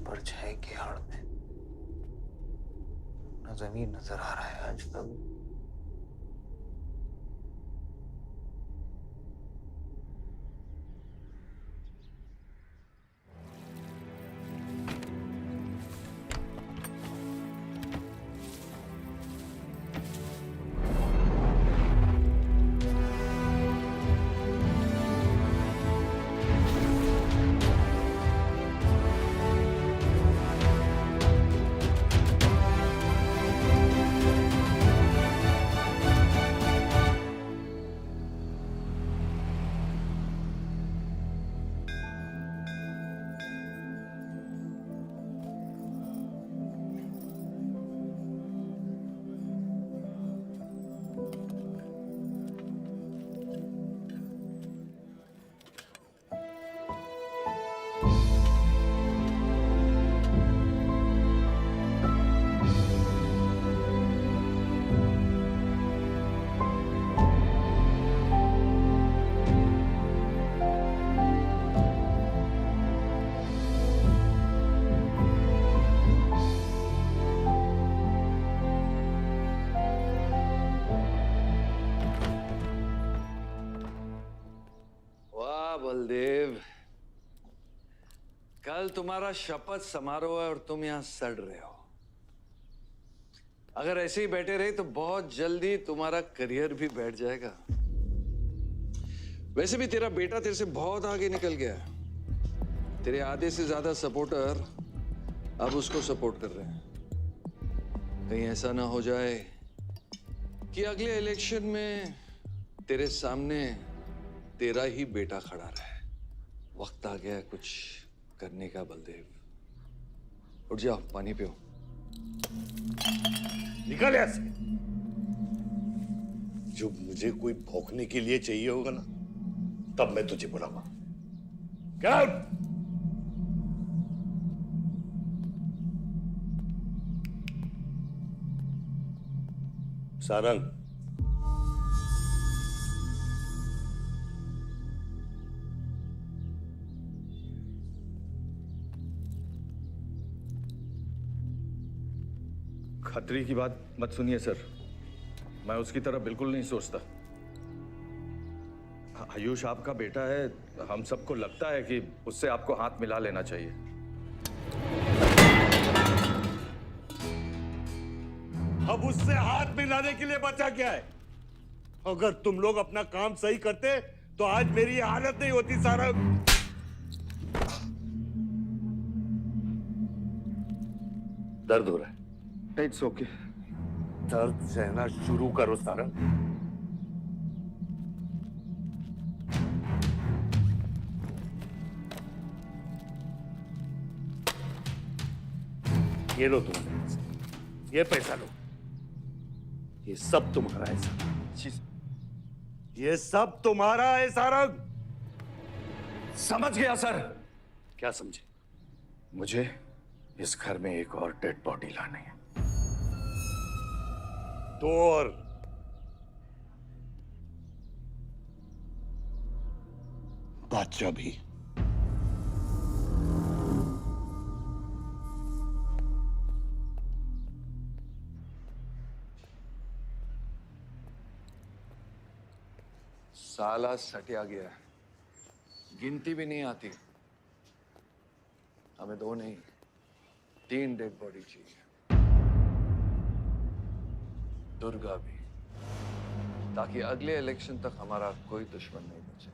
S10: परछाई की आड़ में न जमीन नजर आ रहा है आज तक।
S4: बलदेव, कल तुम्हारा शपथ समारोह है और तुम यहां सड़ रहे हो। अगर ऐसे ही बैठे रहे तो बहुत जल्दी तुम्हारा करियर भी बैठ जाएगा। वैसे भी तेरा बेटा तेरे से बहुत आगे निकल गया है। तेरे आधे से ज्यादा सपोर्टर अब उसको सपोर्ट कर रहे हैं। कहीं ऐसा ना हो जाए कि अगले इलेक्शन में तेरे सामने तेरा ही बेटा खड़ा रहे। वक्त आ गया है कुछ करने का बलदेव। उठ जाओ, पानी पियो।
S22: निकल यहाँ से। जब मुझे कोई भौंकने के लिए चाहिए होगा ना, तब मैं तुझे बुलाऊंगा। Get out! सारंग,
S11: खतरी की बात मत सुनिए सर, मैं उसकी तरह बिल्कुल नहीं सोचता। आयुष आपका बेटा है, हम सबको लगता है कि उससे आपको हाथ मिला लेना चाहिए।
S22: अब उससे हाथ मिलाने के लिए बचा क्या है? अगर तुम लोग अपना काम सही करते तो आज मेरी ये हालत नहीं होती। सारंग, दर्द हो रहा है?
S11: It's okay.
S22: दर्द सहना शुरू करो सारंग। ये लो तुम्हारे पैसे, ये पैसा लो। ये सब तुम्हारा है सारंग, ये सब तुम्हारा है सारंग।
S11: समझ गया सर।
S22: क्या समझे?
S11: मुझे इस घर में एक और डेड बॉडी लानी है।
S22: तो और बादशाह भी।
S4: साला सटिया गया है, गिनती भी नहीं आती। हमें 2 नहीं 3 डेड बॉडी चाहिए। दुर्गा भी, ताकि अगले इलेक्शन तक हमारा कोई दुश्मन नहीं बचे।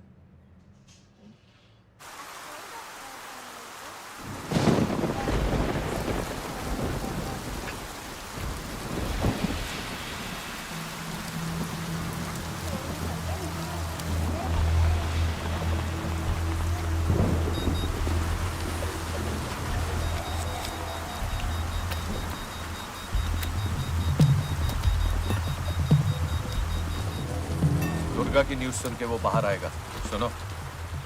S11: दुर्गा की न्यूज़ सुन के वो बाहर आएगा। सुनो,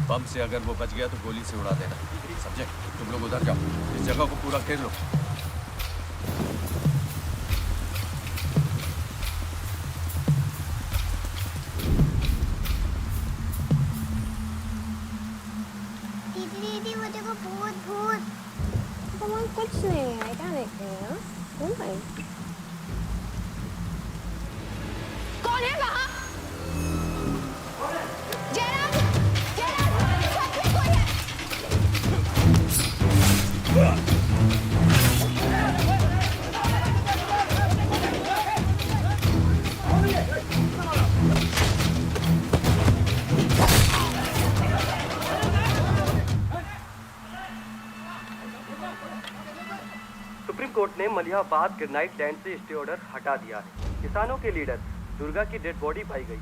S11: बम से अगर वो बच गया तो गोली से उड़ा देना, समझे? तुम लोग उधर जाओ, इस जगह को पूरा घेर लो।
S16: दीदी वो देखो, भूत भूत। भगवान कुछ नहीं है, क्या देख रही है? कौन है वहाँ?
S18: सुप्रीम कोर्ट ने मलिहाबाद ग्रेनाइट लैंड से स्टे ऑर्डर हटा दिया है। किसानों के लीडर दुर्गा की डेड बॉडी पाई गई।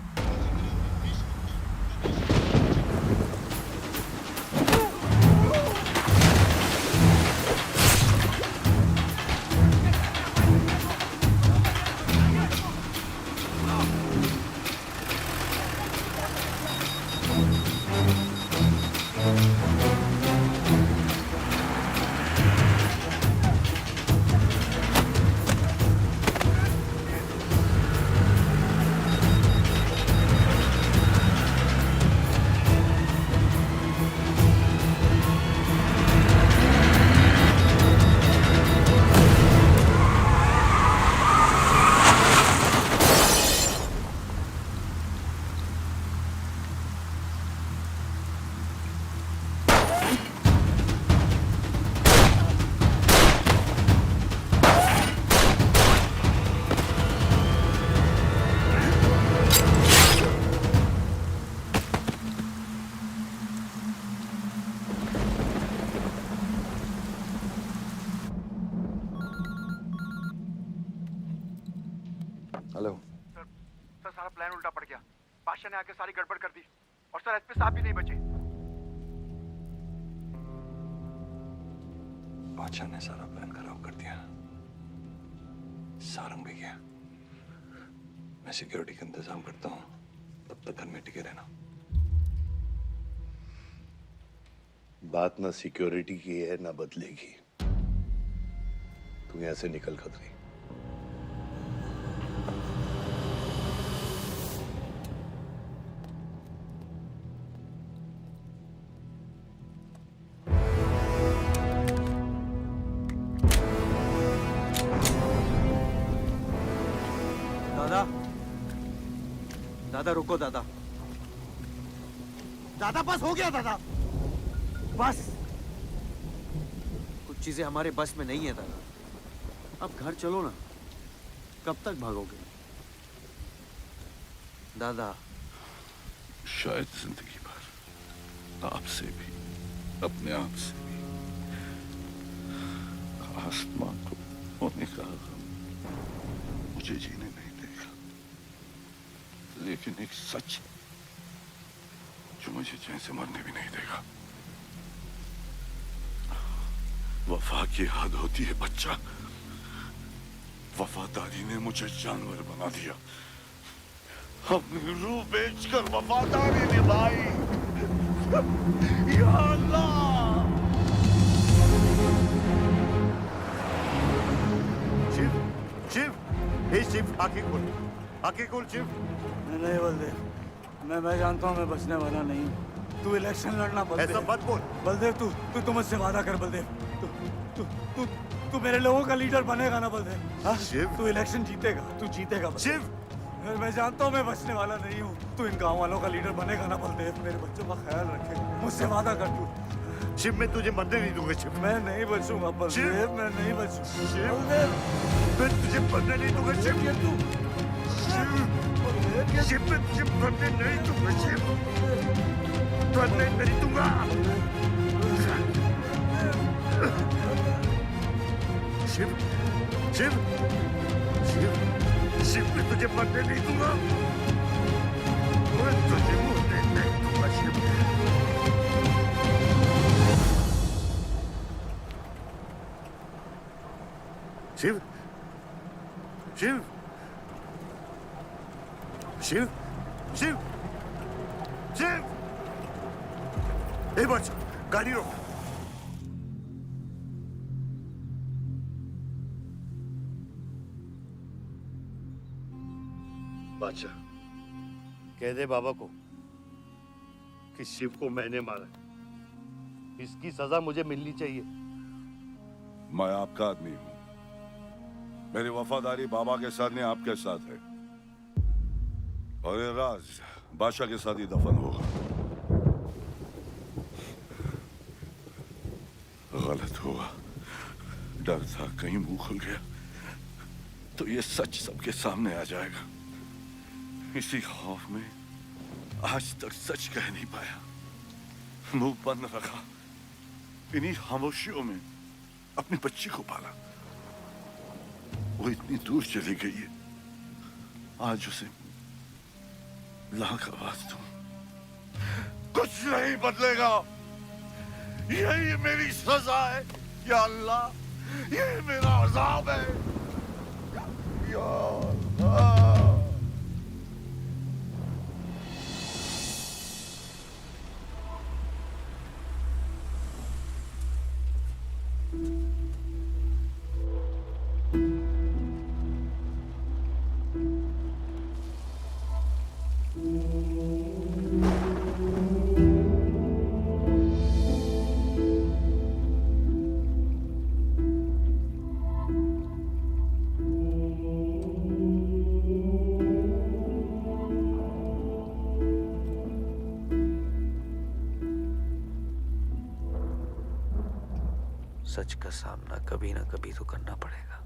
S4: हेलो
S19: सर सारा प्लान उल्टा पड़ गया। बादशाह ने आके सारी गड़बड़ कर दी और सर एसपी साहब भी नहीं बचे।
S4: बादशाह ने सारा प्लान खराब कर दिया। सारंग भी गया। मैं सिक्योरिटी का इंतजाम करता हूँ, तब तक घर में टिके रहना।
S22: बात ना सिक्योरिटी की है ना बदलेगी। तू यहां से निकल खतरी।
S20: दादा, दादा रुको दादा। दादा बस हो गया दादा, बस। कुछ चीजें हमारे बस में नहीं है दादा। अब घर चलो ना, कब तक भागोगे दादा?
S11: शायद जिंदगी भर आपसे भी, अपने आप से भी। आसमां को होने का गम मुझे जीने नहीं देगा, लेकिन एक सच जो मुझे चैन से मरने भी नहीं देगा। वफा की हद होती है बच्चा। वफादारी ने मुझे जानवर बना दिया। अपनी रूह बेचकर वफादारी निभाई। या अल्लाह!
S22: शिव, शिव, हे शिव, आंखें खोल, आंखें खोल शिव।
S23: नहीं बलदेव, मैं जानता हूँ मैं बचने वाला नहीं हूँ। तू इलेक्शन लड़ना बलदेव।
S22: ऐसा मत बोल।
S23: बलदेव तू मुझसे वादा कर बलदेव। तू मेरे लोगों का लीडर बनेगा ना बलदेव? हाँ?
S22: शिव,
S23: तू इलेक्शन जीतेगा, तू जीतेगा
S22: शिव।
S23: मैं जानता हूँ मैं बचने वाला नहीं हूँ। तू इन गाँव वालों का लीडर बनेगा ना बलदेव? मेरे बच्चों का ख्याल रखेगा, मुझसे वादा कर तू।
S22: शिव, मैं तुझे मरने नहीं दूंगा शिव।
S23: मैं नहीं बचूंगा बलदेव, मैं नहीं बचूंगा
S22: शिव,
S23: बलदेव।
S22: मैं तुझे मरने नहीं दूंगा शिव।
S23: तू
S22: शिव, मैं तुझे मरने नहीं दूंगा शिव। मरने नहीं दूंगा। शिव, शिव, शिव, शिव, मैं तुझे मरने नहीं दूंगा। मैं तुझे मरने नहीं दूंगा शिव। शिव, शिव, शिव, शिव, शिव। ए बच्चा, गाड़ी रोक। बादशाह, कह दे बाबा को कि शिव को मैंने मारा है। इसकी सजा मुझे मिलनी चाहिए।
S11: मैं आपका आदमी हूं। मेरी वफादारी बाबा के साथ नहीं, आपके साथ है। और ये राज बादशाह के साथ ही दफन होगा। गलत हुआ, डर था कहीं मुंह खुल गया तो ये सच सबके सामने आ जाएगा। इसी खौफ में आज तक सच कह नहीं पाया, मुंह बंद रखा। इन्हीं खामोशियों में अपनी बच्ची को पाला। वो इतनी दूर चली गई है, आज उसे लाख आवाज दूं, कुछ नहीं बदलेगा। यही मेरी सजा है या अल्लाह, यही मेरा अज़ाब है या अल्लाह।
S10: सच का सामना कभी ना कभी तो करना पड़ेगा।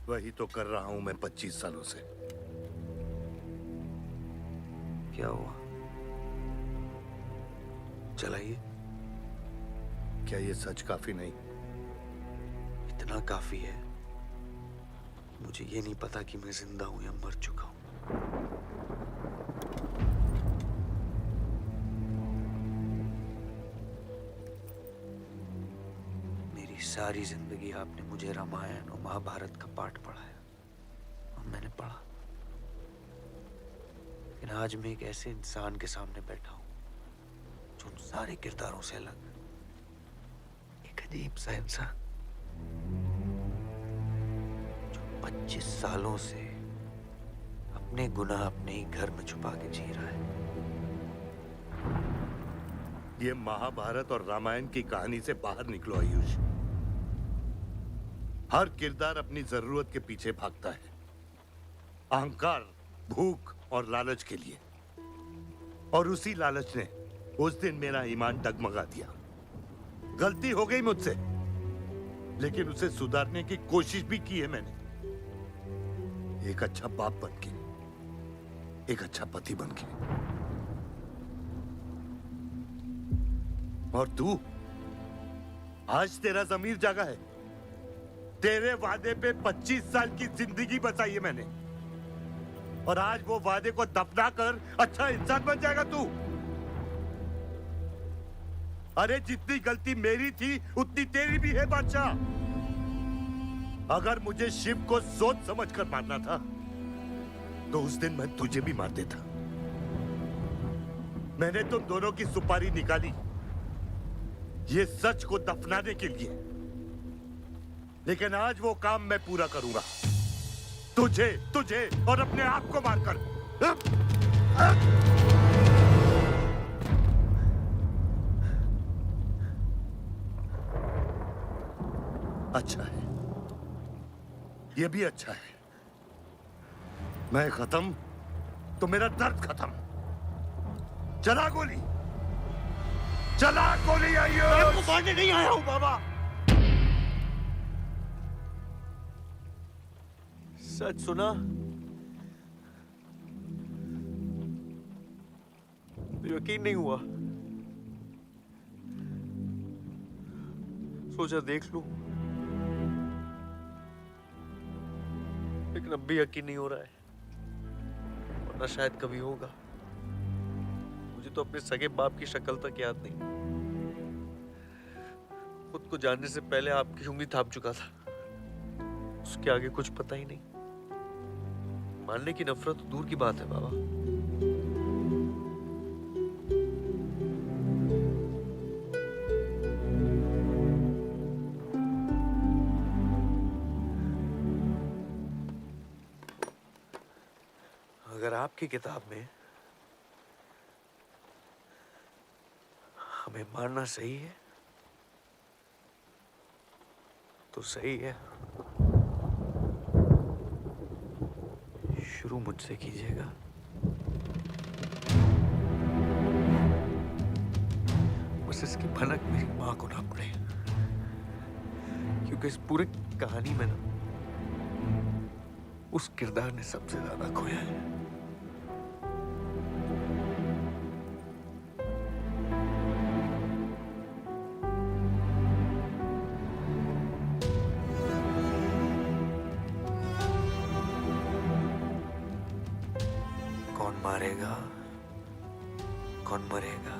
S22: वही तो कर रहा हूं मैं 25 सालों से।
S10: क्या हुआ? चलाइए।
S22: क्या ये सच काफी नहीं?
S20: इतना काफी है। मुझे ये नहीं पता कि मैं जिंदा हूं या मर चुका हूं। मेरी सारी जिंदगी आपने मुझे रामायण और महाभारत का पाठ पढ़ाया और मैंने पढ़ा, लेकिन आज मैं एक ऐसे इंसान के सामने बैठा हूं जो उन सारे किरदारों से अलग, एक अजीब सा इंसान जो 25 सालों से अपने गुनाह अपने ही घर में छुपा के जी रहा है।
S22: ये महाभारत और रामायण की कहानी से बाहर निकलो आयुष। हर किरदार अपनी जरूरत के पीछे भागता है, अहंकार, भूख और लालच के लिए, और उसी लालच ने उस दिन मेरा ईमान डगमगा दिया। गलती हो गई मुझसे, लेकिन उसे सुधारने की कोशिश भी की है मैंने। एक अच्छा बाप बनके, एक अच्छा पति बनके। और तू, आज तेरा ज़मीर जागा है। तेरे वादे पे 25 साल की जिंदगी बचाई है मैंने, और आज वो वादे को दफना कर अच्छा इंसान बन जाएगा तू। अरे जितनी गलती मेरी थी उतनी तेरी भी है बादशाह। अगर मुझे शिव को सोच समझ कर मारना था तो उस दिन मैं तुझे भी मार देता। मैंने तुम दोनों की सुपारी निकाली ये सच को दफनाने के लिए, लेकिन आज वो काम मैं पूरा करूंगा, तुझे तुझे और अपने आप को मारकर। अच्छा है, ये भी अच्छा है। मैं खत्म तो मेरा दर्द खत्म। चला गोली, चला गोली। आइयो, मैं आपको मारने नहीं आया हूं बाबा।
S20: सच सुना? यकीन नहीं हुआ, सोचा देख लूं, लेकिन अब भी यकीन नहीं हो रहा है, वरना शायद कभी होगा। मुझे तो अपने सगे बाप की शक्ल तक याद नहीं। खुद को जानने से पहले आपकी उंगली थाप चुका था, उसके आगे कुछ पता ही नहीं। मानने की नफरत तो दूर की बात है बाबा। अगर आपकी किताब में हमें मारना सही है तो सही है। शुरू मुझसे कीजिएगा। बस इसकी भनक मेरी मां को ना पड़े, क्योंकि इस पूरी कहानी में ना उस किरदार ने सबसे ज्यादा खोया है। कौन मारेगा, कौन मरेगा,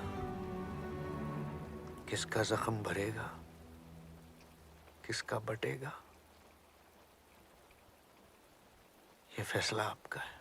S20: किसका जख्म भरेगा, किसका बटेगा, ये फैसला आपका है।